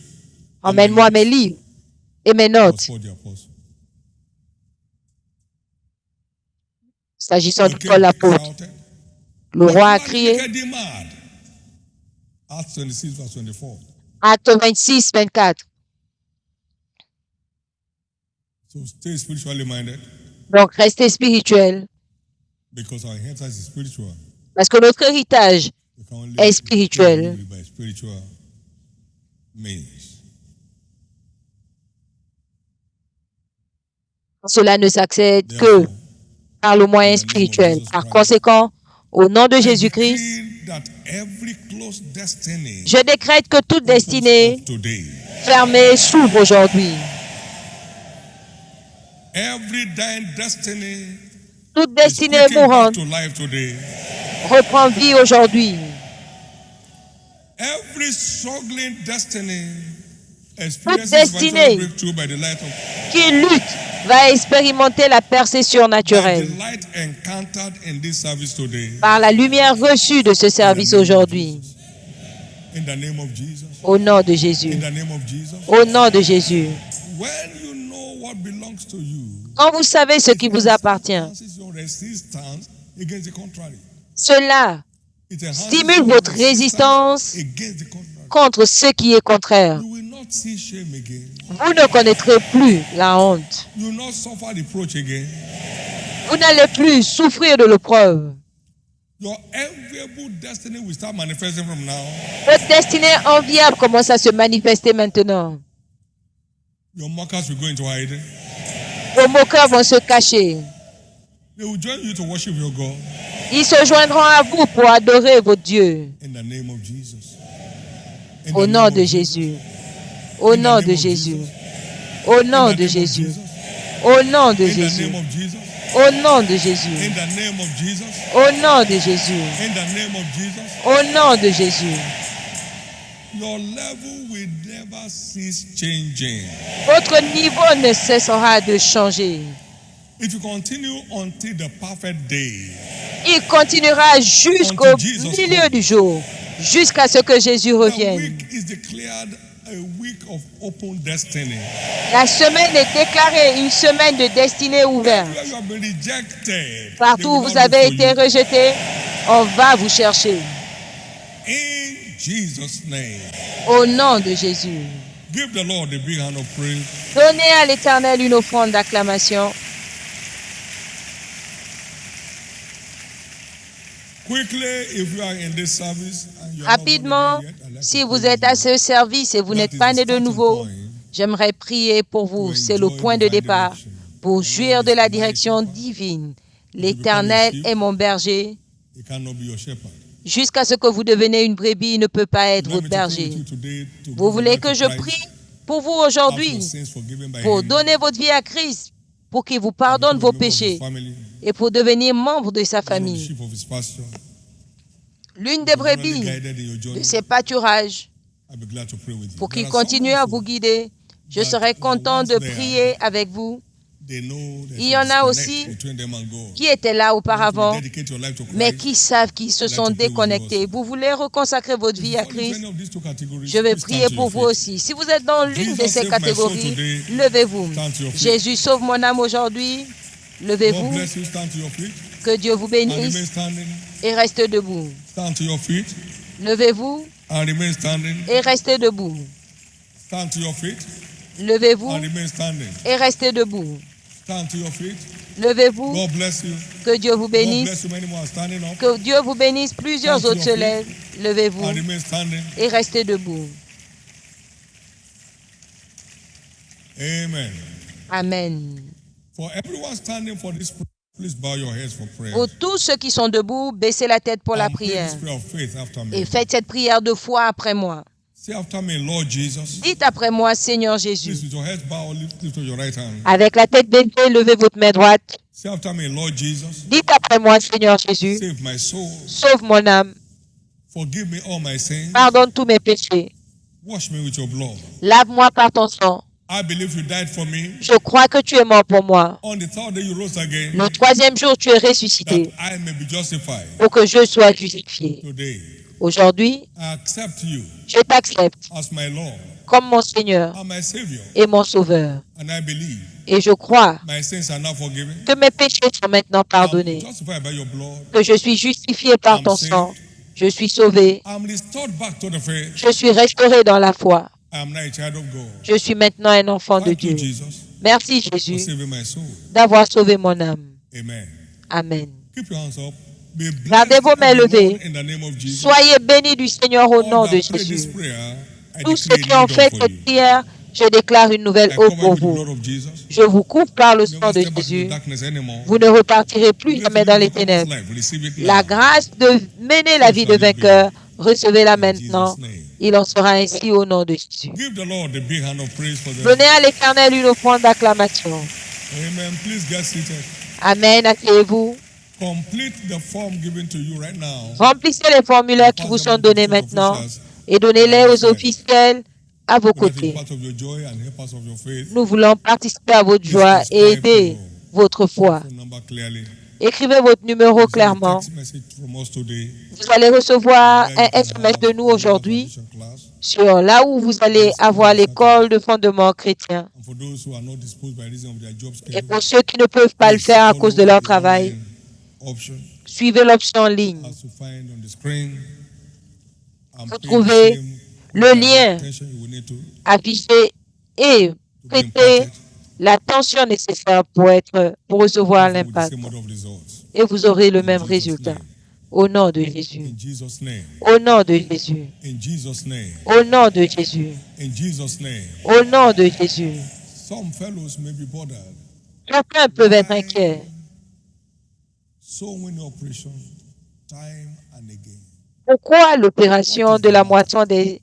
Emmène-moi mes livres et mes That's notes. what the apostle. S'agissant The de king Paul l'apôtre, shouted, le roi a "But crié. make thee mad." Acts 26, verse 24. Acte 26, 24. So stay spiritually minded Donc, restez spirituel because our inheritance is spiritual. parce que notre héritage We can only est spirituel. live by spiritual means. Cela ne s'accède que Therefore, par le moyen spirituel. Par conséquent, au nom de I Jésus-Christ, decree that every closed destiny je décrète que toute destinée of today, fermée s'ouvre aujourd'hui. every dying destiny Toute is destinée quickened back mourante to life today. reprend vie aujourd'hui. Every struggling destiny experiences financial destinée breakthrough by the light of Qui lutte va expérimenter la percée by surnaturelle the light encountered in this service today. par la lumière reçue de ce service aujourd'hui. In the name of Jesus. Au nom de Jésus. In the name of Jesus. Au nom de Jésus. When you know what belongs to you, Quand vous savez ce qui vous appartient, enhances your resistance against the contrary. cela It enhances stimule your votre résistance against the contrary. contre ce qui est contraire. You will not see shame again. Vous ne connaîtrez plus la honte. You will not suffer reproach again. Vous n'allez plus souffrir de l'épreuve. Your enviable destiny will start manifesting from now. Votre destinée enviable commence à se manifester maintenant. Your mockers will go into hiding. Vos moqueurs vont se cacher. They will join you to worship your God Ils se joindront à vous pour adorer votre Dieu. in the name of Jesus. In Au the nom name de of Jésus. Jesus. Au In the nom name de of Jésus. Jesus. Au nom In the de name of Jésus. Jesus. Au nom de In the Jésus. name of Jesus. Au nom de Jésus. In the name of Jesus. Au nom de Jésus. In the name of Jesus. Au nom de Jésus. Your level will never cease changing. Votre niveau ne cessera de changer. It will continue until the perfect day. Il continuera jusqu'au milieu du jour, jusqu'à ce que Jésus The revienne. week is declared a week of open destiny. La semaine est déclarée une semaine de destinée ouverte. Where you have been rejected, Partout où they will vous not look avez for été you. rejeté, on va vous chercher. In Jesus' name. Au nom de Jésus. Give the Lord a big hand of praise. Donnez à l'Éternel une offrande d'acclamation. Quickly, if you are in this service and you are Rapidement, not born again yet, I'd like si to vous pray êtes with à you. ce service et vous That n'êtes is pas the né de starting nouveau, point j'aimerais prier pour vous. C'est le point de départ pour jouir de la direction divine. L'Éternel est mon berger. He cannot be your shepherd. Jusqu'à ce que vous deveniez une brebis, il ne peut pas être Let votre me to pray with berger. you today to Vous give voulez your que life je to Christ, prie pour vous have aujourd'hui, your sins forgiven by pour Him, donner votre vie à Christ, pour qu'il vous and pardonne become vos a member of His péchés family, et pour devenir membre de sa one of the famille. sheep of His pasture. L'une des Divinely brebis guided in your de journey. ses pâturages, I'll be glad to pray with you. pour There qu'il are some continue à vous also, guider. Je that serai were content once de there. prier avec vous, They know there's Il y a en a disconnect aussi between them and God. qui étaient là You want auparavant, to dedicate your life to mais Christ. qui savent qu'ils se I'd like sont to pray with you déconnectés. also. Vous voulez reconsacrer votre If vie you à fall into Christ? any of these two categories, Je vais please prier stand to pour your vous feet. aussi. Si vous êtes dans l'une de Jesus ces save my soul catégories, today. levez-vous. Stand to your feet. Jésus sauve mon âme aujourd'hui. God Levez-vous. bless you. Stand to your feet. Que Dieu vous And remain bénisse standing. et restez debout. Stand to your feet. Levez-vous And remain standing. et restez debout. Stand to your feet. Levez-vous And remain standing. et restez debout. Stand to your feet. Levez-vous. God bless you. Que Dieu vous God bénisse. bless you. Many more are standing up. Que Dieu vous bénisse. Plusieurs Stand to autres se your feet. lèvent. Levez-vous And remain standing. et restez debout. Amen. Amen. For everyone standing for this prayer, please bow your heads for prayer. Pour tous ceux qui sont debout, baissez la tête pour la And pray prière. this prayer of faith after me. Et faites cette prière de foi après moi. Say after me, Lord Jesus. Dites après moi, Seigneur Please, Jésus. with your heads bowed, lift up your right hand. Avec la tête baissée, levez votre main droite. Say after me, Lord Jesus. Dites après moi, Seigneur Jésus. Save my soul. Sauve mon âme. Forgive me all my sins. Pardonne tous mes péchés. Wash me with your blood. Lave-moi par ton sang. I believe you died for me. Je crois que tu es mort pour moi. On the third day you rose again. Le troisième jour, tu es That ressuscité I may be justified. pour que je sois justifié. Today, Aujourd'hui, I accept you je t'accepte as my Lord comme mon Seigneur and my Savior. et mon Sauveur. And I believe Et je crois my sins are now forgiven. que mes péchés sont maintenant I'm pardonnés. justified by your blood. Que je suis justifié par ton sang. Je suis sauvé. I'm restored back to the faith. Je suis restauré dans la foi. I am now a child of God. Je suis maintenant un enfant de Thank you, Dieu. Jesus, Merci for Jésus saving my soul. d'avoir sauvé mon âme. Amen. Amen. Keep your hands up. Be blessed Gardez vos mains levées. in the name of Jesus. Soyez bénis du Seigneur au All nom that de pray this Jésus. prayer, I Tous ceux declare qui ont a new fait dawn for cette you. prière, je déclare une nouvelle I eau cover you pour with the vous. blood of Jesus. Je vous couvre par le You sang never de step back to Jésus. the darkness anymore. Vous ne repartirez plus Grace jamais to dans live les a purposed ténèbres. life. Receive it La now. grâce de mener la vie de vainqueur, recevez-la maintenant. Il en sera ainsi au nom de Jésus. Give the Lord a big hand of praise for them. Donnez à l'Éternel une offrande d'acclamation. Amen. Please get seated. Amen. Asseyez-vous. Complete the form given to you right now. Remplissez les formulaires qui vous sont donnés maintenant et donnez-les aux officiels à vos So that it's côtés. part of your joy and help us of your faith. Nous voulons participer à votre joie et aider votre foi. Phone number clearly. Écrivez votre numéro Receive a clairement. text message from us today. Vous allez recevoir Where un you can SMS have de nous Bible aujourd'hui foundation class. sur là où vous allez avoir l'école de fondement chrétien. And for those who are not disposed by reason of their job Et schedule, pour ceux qui ne peuvent pas le faire à cause de leur travail, option suivez l'option en ligne. as to find on the screen. And Vous pay the trouvez same le lien attention you will need to affiché et be prêtez imparted l'attention nécessaire pour recevoir with the l'impact. same order of results. Et vous aurez le même Jesus' résultat. name. Au nom de Jésus. In Jesus' name. Au nom de Jésus. In Jesus' name. Au nom de Jésus. In Jesus' name. Au nom de Jésus. Some fellows may be bothered. Certains peuvent être inquiets. So many operations, time and again. Pourquoi l'opération de la moisson des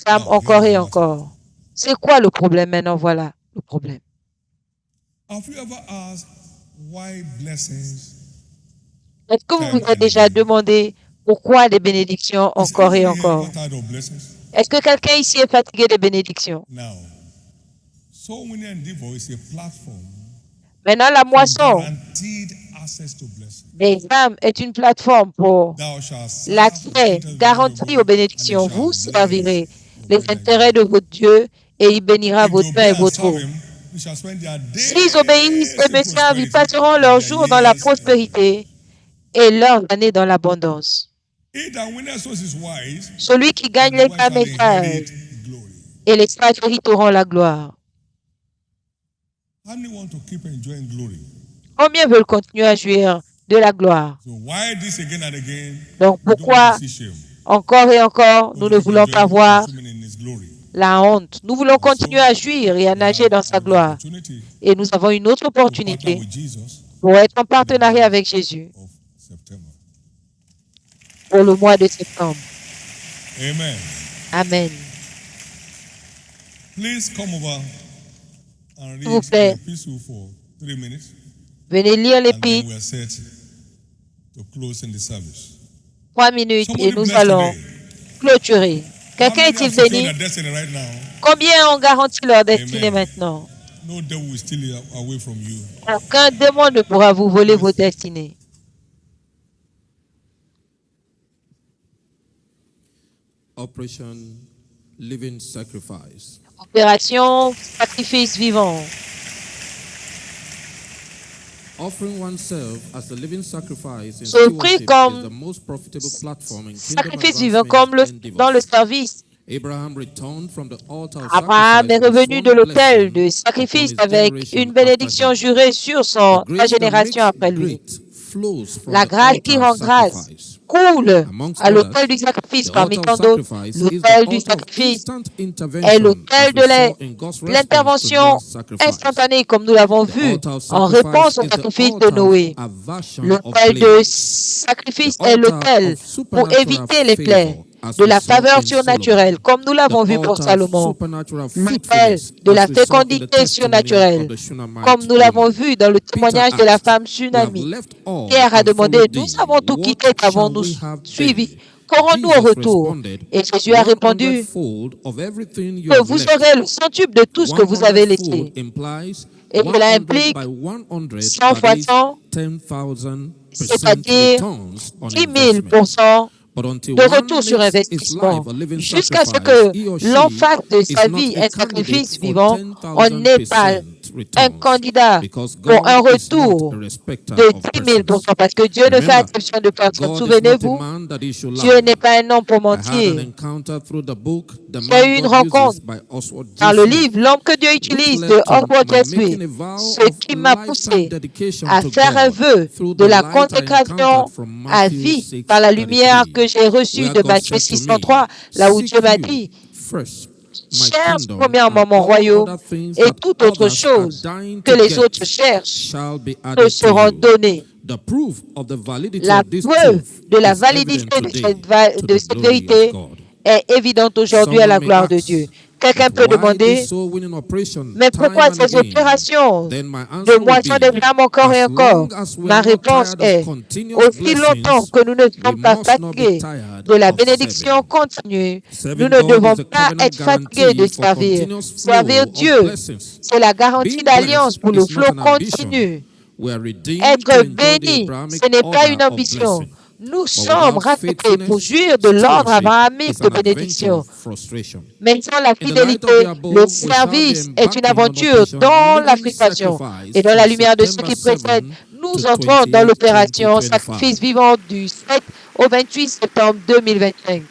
âmes encore et encore? C'est quoi le problème maintenant? Voilà le problème. Have you ever asked why blessings? Est-ce que vous vous êtes déjà demandé pourquoi des bénédictions Is encore et anybody here encore? ever tired of blessings? Est-ce que quelqu'un ici est fatigué des bénédictions? Now, Soul Winning Endeavor is a platform Maintenant, la for moisson guaranteed access to blessings. des âmes est une plateforme pour Thou shalt serve l'accès the interest of the garanti Lord, aux and bénédictions. it shall Vous bless servirez your les brethren. intérêts de votre Dieu et il bénira If votre they pain et obey and votre serve eau. him, they shall spend their S'ils obéissent days et me in servent, ils prosperity, passeront and leurs their jours dans la years in health. prospérité et leurs années dans l'abondance. He that winneth souls is wise, Celui qui gagne and les the wise âmes shall est sage, inherit glory. et les sages hériteront la gloire. How many want to keep enjoying glory? Combien veulent continuer à jouir de la gloire? So why this again and again? Donc We don't pourquoi want to see shame. encore et encore We nous want ne to keep voulons pas enjoying voir and swimming in his glory. la honte? Nous voulons continuer à jouir et à We nager have dans sa another gloire. opportunity Et nous avons une autre to partner opportunité with Jesus pour être en partenariat avec Jésus of September. pour le mois de septembre. Amen. Amen. Please come over and S'il vous read plaît. the epistle for 3 minutes, Venez lire and then l'épître, we are set to close in the service. 3 minutes, et Somebody nous blessed allons today. clôturer. How Quelqu'un many est-il have secured béni? their destiny right now? Combien ont garanti leur destinée Amen. maintenant? No devil will steal it away from you. Aucun démon ne pourra vous voler vos destinées. Operation Living Sacrifice. Opération sacrifice vivant. Offering oneself as a living sacrifice in S'offrir stewardship comme is the most profitable platform in kingdom Sacrifice vivant comme advancement dans le endeavors. service. Abraham returned from the altar of Abraham est sacrifice with revenu de sworn l'autel de blessing sacrifice upon his avec generation une after bénédiction him. jurée sur The sa grace that génération makes après lui. great flows from La the grâce qui altar rend of grâce sacrifice. coule Amongst à l'autel others, du sacrifice. the Parmi altar tant of d'autres, sacrifice is the l'autel du altar of sacrifice instant est intervention, l'autel as de we saw in God's response to l'intervention Noah's sacrifice. instantanée, comme nous l'avons The vu altar of en sacrifice réponse au is the sacrifice de altar of Noé. aversion of L'autel de plagues. sacrifice The est altar l'autel of pour supernatural éviter les favor, plaies as de we la saw faveur in surnaturelle, Solomon. comme nous l'avons The vu pour altar of Salomon. supernatural L'autel fruitfulness, de la as we saw in the fécondité testimony surnaturelle, of the Shunammite comme nous l'avons woman. vu dans le témoignage de la asked, femme "We have tsunami. left all Pierre a and demandé, followed nous thee. avons tout What quitté, qu'avons shall nous we have suivi? then?" Qu'aurons-nous au Jesus retour? responded, Et Jésus a répondu 100-fold of everything you que have vous left. aurez le centuple de tout ce que vous avez 100-fold laissé. implies Et cela 100 implique by 100, 100 fois that is 100, 10,000% c'est-à-dire returns on 10 investment. 000% But until de one retour sur makes his investissement, life a living jusqu'à ce sacrifice, he que or l'on she fasse de is sa not vie a un candidate sacrifice for vivant, on n'est pas 10,000% un returns, candidat because pour un God is not retour a respecter de of 10 000%, persons. parce que Dieu ne fait Remember, exception de personne. God is not a Souvenez-vous, man that he should Dieu lie. n'est pas un homme pour I had an mentir. encounter through the book The J'ai eu Man une God rencontre Uses by Oswald J. dans le Smith, livre L'homme que Dieu which utilise led de to Oswald my J. making Smith, a vow ce of qui m'a lifetime poussé dedication à to faire un God vœu through de the la light I consécration encountered from à Matthew vie par la 6:33, lumière que j'ai reçue where de God Matthieu said to 603, me, là où "Seek Dieu m'a you dit, first my cherche kingdom, premièrement and mon all royaume other things et that toute autre others are chose dying que to les get autres cherchent shall be te added to seront you." données. The proof of the validity La of this preuve truth de la is evident validité de today cette, to de the cette glory of vérité God. est évidente aujourd'hui à Someone la may gloire de ask, Dieu. Quelqu'un "But peut why demander, this soul-winning operation mais time pourquoi and ces again?" opérations Then my de answer will moisson be, des âmes encore et as encore? long as we Ma are not réponse tired of est, continuous aussi longtemps blessings, que nous ne we sommes pas must not be fatigués tired de la of bénédiction serving. continue, nous Serving ne God devons is a pas covenant être fatigués de guarantee for servir. continuous Servir flow of Dieu, blessings. c'est la garantie Being d'alliance blessed pour le is not flot an ambition. continu. We are redeemed to Être enjoy the béni, Abrahamic ce n'est pas une order of ambition. blessing. Nous But sommes without rachetés pour faithfulness, jouir de l'ordre stewardship abrahamique is de an adventure bénédiction. of frustration. Mais sans la In the light of fidélité, the above, le we shall be service est une embarking on aventure Operation dans la Living frustration. Sacrifice Et dans la from lumière de ce qui September précède, 7 nous to entrons dans 28, l'opération 2025. Sacrifice vivant du 7 au 28 septembre 2025.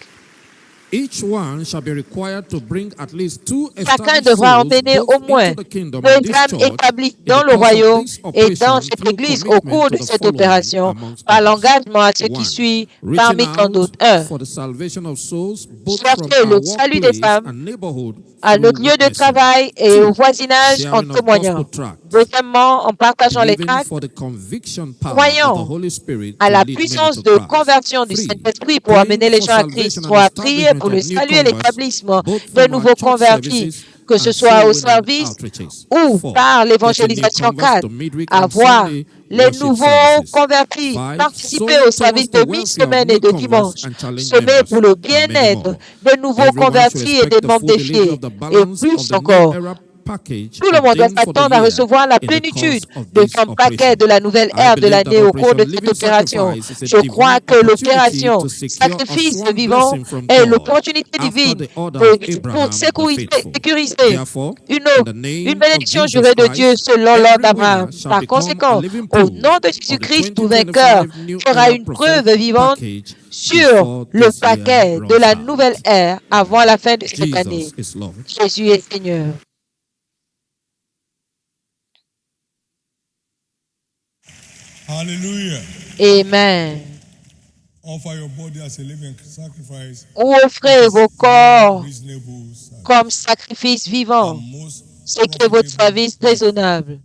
Each one shall be required to bring at least 2 Chacun established devra souls emmener both au moins into the kingdom 2 and this âmes church établies in dans the le course of royaume this et dans operation cette through église au commitment cours to de the cette following opération amongst par others. l'engagement à ce qui 1. suit Reaching parmi tant out d'autres. 1. for the salvation of souls both from Chercher our le salut des workplace femmes and neighborhood à through notre lieu de witnessing. travail et 2. au voisinage en Sharing of témoignant. gospel tracts. Deuxièmement, en partageant les Believing tracts, for the conviction power of croyant the Holy Spirit à to la lead many puissance to de Christ. conversion du 3. Saint-Esprit pour Praying amener les for gens à salvation Christ, and soit prier pour le establishment of salut et newcomers, l'établissement both de from our nouveaux church convertis, services que ce and soit au soul-winning service outreaches. ou 4. par Getting l'évangélisation. newcomers 4. to midweek on Avoir Sunday Les worship nouveaux services. convertis, 5. participer Sowing au service towards de the welfare of mi-semaine et new de converts dimanche. and challenge Semer pour members, le and many bien-être more. des nouveaux Everyone should convertis et expect des the membres full delivery défiés. of the Et balance of plus the new encore, era package tout le monde doit ordained for the s'attendre à year recevoir la in the plénitude course of de this son paquet operation. de la nouvelle I ère de believe that l'année au cours Operation de cette Living opération. Sacrifice is a Je crois divine que opportunity l'opération to secure a sacrifice sworn vivant blessing from est God l'opportunité after divine the order of pour Abraham the faithful. sécuriser Therefore, une, in the une name of bénédiction Jesus jurée de Dieu Christ, selon l'ordre every d'Abraham. winner shall Par become a conséquent, living au proof nom de of the Jésus-Christ, tout vainqueur 2025 New fera Era une preuve prophetic vivante package sur before le this year paquet de runs la out. nouvelle ère avant la fin de cette année. Jesus is Lord. Jésus est Seigneur. Hallelujah. Amen. Offer your body as a living sacrifice. Offrez vos corps Reasonable service. comme sacrifice vivant, And most ce qui est votre service raisonnable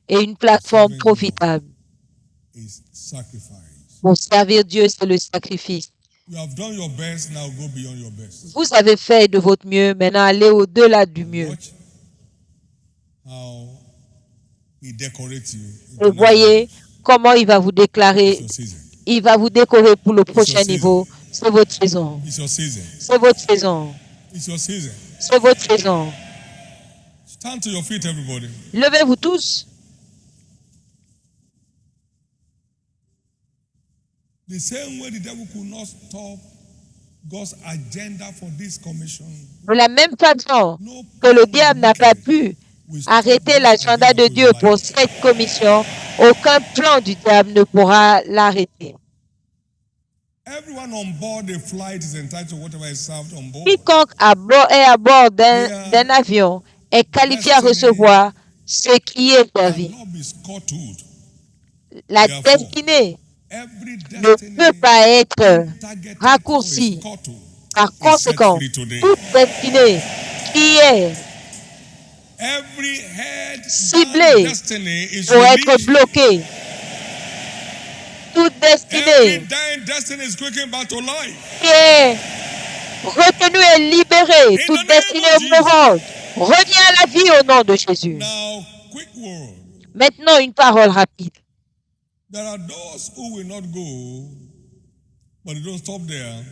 et une plateforme serving God profitable. is sacrifice. Pour servir Dieu, c'est le sacrifice. You have done your best, now go beyond your best. Vous avez fait de votre mieux, maintenant allez au-delà du mieux. Watch how he decorates you. Et voyez comment il va vous déclarer, It's your season. il va vous décorer pour le prochain niveau. C'est votre saison. It's your season. C'est votre saison. It's your season. C'est votre saison. Stand to your feet, everybody. Levez-vous tous. The same way the devil could not stop God's agenda for this commission. De la même façon No que le power diable n'a pas pu will stop arrêter God's l'agenda agenda de for Dieu your pour life. cette commission, aucun plan du diable ne pourra l'arrêter. Everyone on board the flight is entitled to whatever is served on board. Quiconque est à bord d'un avion est qualifié à recevoir ce qui est servi. Cannot be scuttled. La Therefore, destinée every ne destiny peut pas être targeted raccourcie. for a scuttle Par is set conséquent, free today. toute destinée qui est Every head ciblée destiny is pour être released. bloquée, toute Every destinée dying destiny is quickened back to life. qui est retenue et libérée, toute the name destinée of Jesus. mourante, revient à la vie au nom de Jésus. Now, quick word. Maintenant, une parole rapide. There are those who will not go, but they don't stop there.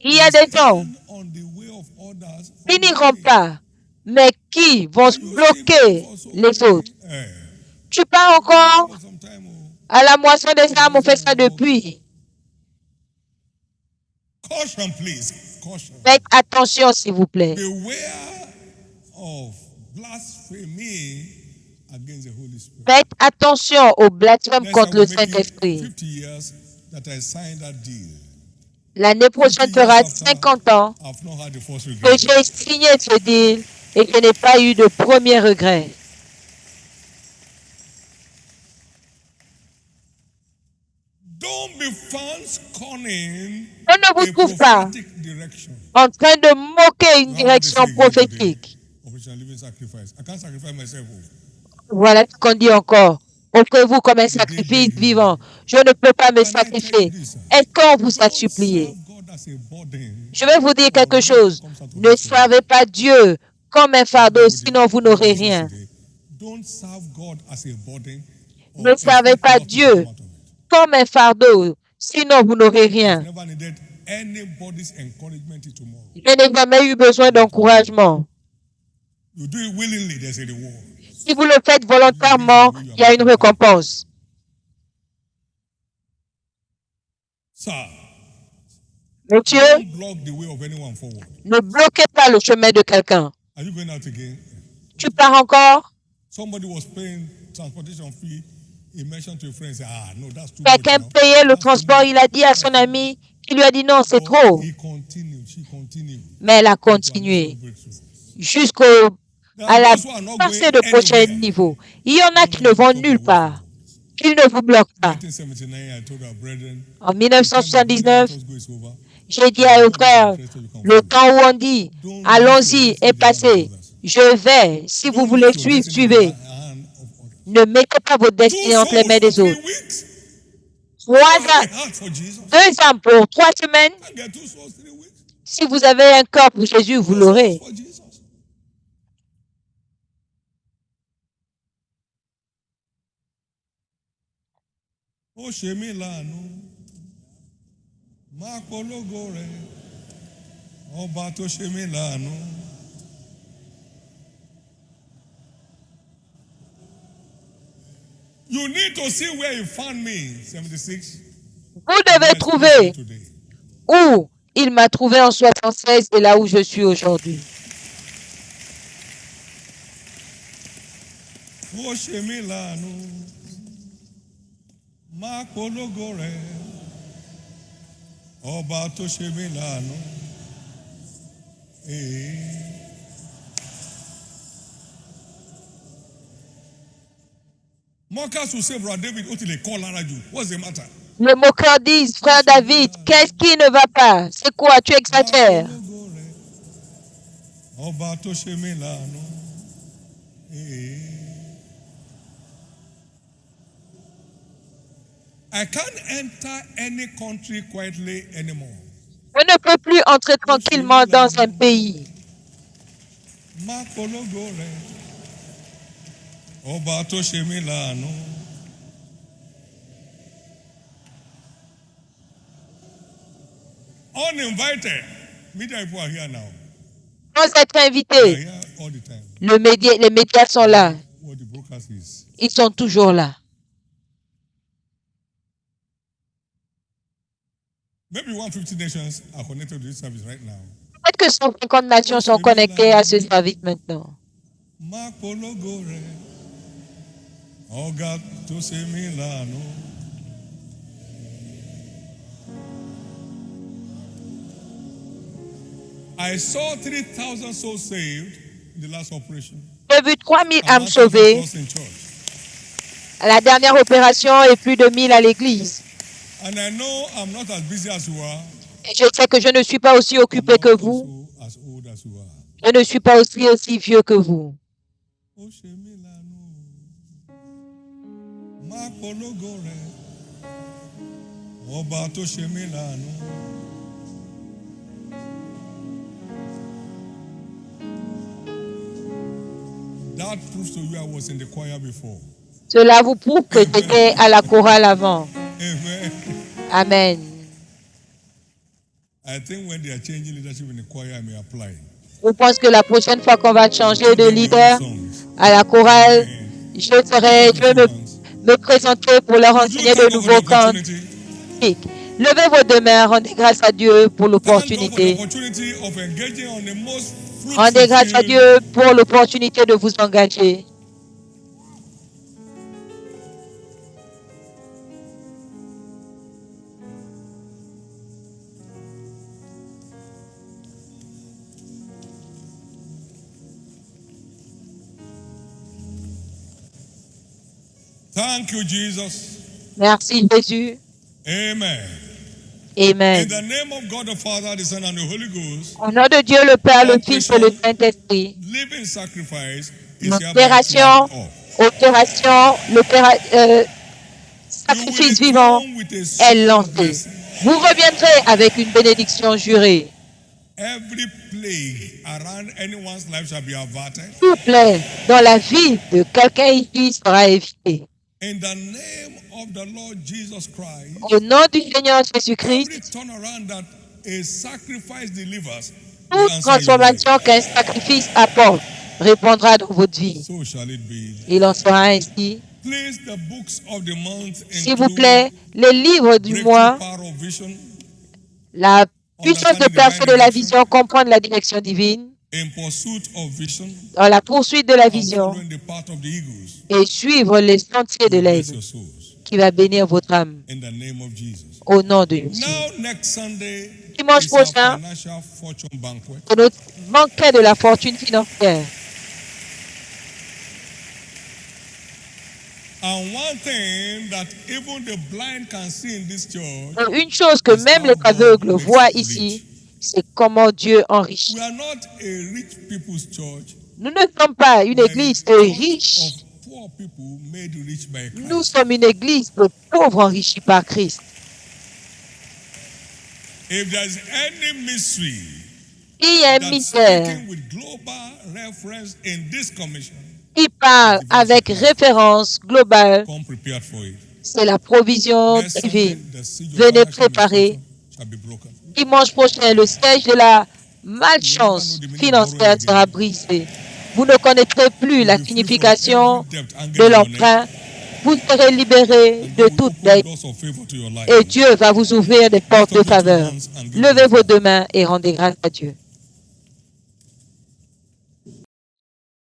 Il y a des gens Stand on the way of others. qui n'iront pas, mais qui vont bloquer les autres. Tu pars encore For some time, oh. à la moisson des âmes, on fait ça depuis. Caution, please. Caution. Faites attention, s'il vous plaît. Beware of blasphemy against the Holy Spirit. Faites attention au blasphème Next contre time le will make it Saint-Esprit. 50 years that I signed that deal. L'année prochaine 50 years fera after, 50 ans I've not had the first que regret. j'ai signé ce deal et que je n'ai pas eu de premier regret. Don't be found scorning On ne vous a trouve pas prophetic direction. en train de moquer une direction prophétique. Operation Living Sacrifice. I can't sacrifice myself. Voilà ce qu'on dit encore. Offrez-vous comme un sacrifice vivant. Je ne peux pas me sacrifier. Est-ce qu'on vous a supplié? Serve God as a burden. Je vais vous dire quelque chose. Ne servez pas Dieu comme un fardeau, sinon vous n'aurez rien. Don't serve God as a burden. or Ne servez expect pas God to Dieu come out of it. comme un fardeau, sinon vous n'aurez rien. Never needed anybody's encouragement till tomorrow. Je n'ai jamais eu besoin d'encouragement. You do it willingly, there's a reward. Si vous le faites volontairement, il y a une récompense. Sir, Monsieur, don't block the way of anyone forward. ne bloquez pas le chemin de quelqu'un. Are you going out again? Tu pars encore? Somebody was paying transportation fee. He mentioned to a friend, say, no, that's too Quelqu'un much. payait le That's too transport, much. il a dit à son ami, qui lui a dit non, c'est trop. He continued, she continued. Mais elle a continué jusqu'à la passée de prochain niveau. Il y en a qui ne vont nulle part, qui ne vous bloquent pas. 1979, I told our brethren, En 1979, let us go is over. j'ai dit à eux frères, le temps où on dit, allons-y est passé. Je vais, si vous voulez suivre, suivez. Ne mettez pas votre destinée entre les mains des autres. 3 ans, 2 ans pour 3 semaines. Si vous avez un corps pour Jésus, vous l'aurez. Ó ṣe mí láàánú, máa polongo rẹ̀, ọba tó ṣe mí láàánú. You need to see where you found me, 76. Vous devez trouver où il m'a trouvé en 76 et là où je suis aujourd'hui. Ó ṣe mí láàánú, máa polongo rẹ̀, ọba tó ṣe mí láàánú. Mockers will say, Brother David, ó ti lè kọ́ lára jù. What's the matter? Les moqueurs disent, frère David, qu'est-ce qui ne va pas? C'est quoi? Tu exagères. Máa polongo rẹ̀, ọba tó ṣe mí láàánú. I can't enter any country quietly anymore. On ne peut plus entrer tranquillement dans un pays. Máa polongo rẹ̀, ọba tó ṣe mí láàánú. Uninvited. Media people are here now. Sans être They are invités, here all the time. les médias sont là. What the broadcast is. Ils sont toujours là. Maybe 150 nations are connected to this service right now. Peut-être que 150 nations sont connectées à ce service maintenant. Máa polongo rẹ̀, ọ̀gá tó ṣe mí láàánú. I saw 3,000 souls saved in the last operation. J'ai vu 3000 And âmes 1,000 sauvées lost in church. à la dernière opération et plus de 1000 à l'église. And I know I'm not as busy as you are. Et je sais que je ne suis pas aussi I'm occupé not que vous. also as old as you are. Je ne suis pas aussi vieux que vous. Ó ṣe mí láàánú. Máa polongo rẹ̀, ọba tó ṣe mí láàánú. That proves to you I was in the choir before. Cela vous prouve que j'étais à la chorale avant. Amen. Amen. I think when they are changing leadership in the choir, I may apply. Je pense que la prochaine fois qu'on va changer de leader à la chorale, je vais me présenter pour leur enseigner de nouveaux cantiques. Levez vos deux mains, rendez grâce à Dieu pour l'opportunité. Rendez grâce à Dieu pour l'opportunité de vous engager. Thank you, Jesus. Merci Jésus. Amen. Amen. In the name of God the Father, the Son, and the Holy Ghost, Au nom de Dieu, le Père, le Fils et le Saint-Esprit, living sacrifice is hereby l'opération, flagged off. sacrifice vivant est lancée. Vous reviendrez avec une bénédiction jurée. Every plague around anyone's life shall be averted. Tout plaît dans la vie de quelqu'un ici sera évité. In the name of the Lord Jesus Christ, Au nom du Seigneur Jésus-Christ, every turnaround that a sacrifice delivers, will toute answer your life. transformation qu'un sacrifice apporte répondra dans votre vie. So shall it be. Il en sera ainsi. Please, the books of the month S'il vous include plaît, les livres du Breakthrough mois, Power of Vision, la puissance de percer de la vision, comprendre la direction divine, In Pursuit of Vision, dans la poursuite de la and vision following the path of the eagles, et suivre les sentiers de bless l'aigle your souls. qui va bénir votre âme In the name of Jesus. au nom de Jésus. Now, next Sunday Dimanche is our prochain, financial fortune banquet. c'est notre banquet de la fortune financière. And one thing that even the blind can see in this church, Et une chose que même les aveugles voient ici, c'est comment Dieu enrichit. we are not a rich people's church. Nous ne sommes pas une we are a église de church riches. of poor people made rich by Christ. Nous sommes une église de pauvres enrichis par Christ. If there is any mystery Il y a un that's mystère speaking with global reference in this commission, qui parle avec référence globale. come prepared for it. C'est la provision Next divine. Sunday, the siege of Venez financial préparer. misfortune shall be broken. Dimanche prochain, le siège de la malchance financière sera brisé. Vous ne connaîtrez plus la signification de l'emprunt. Vous serez libérés de toute dette et Dieu va vous ouvrir des portes de faveur. Levez vos deux mains et rendez grâce à Dieu.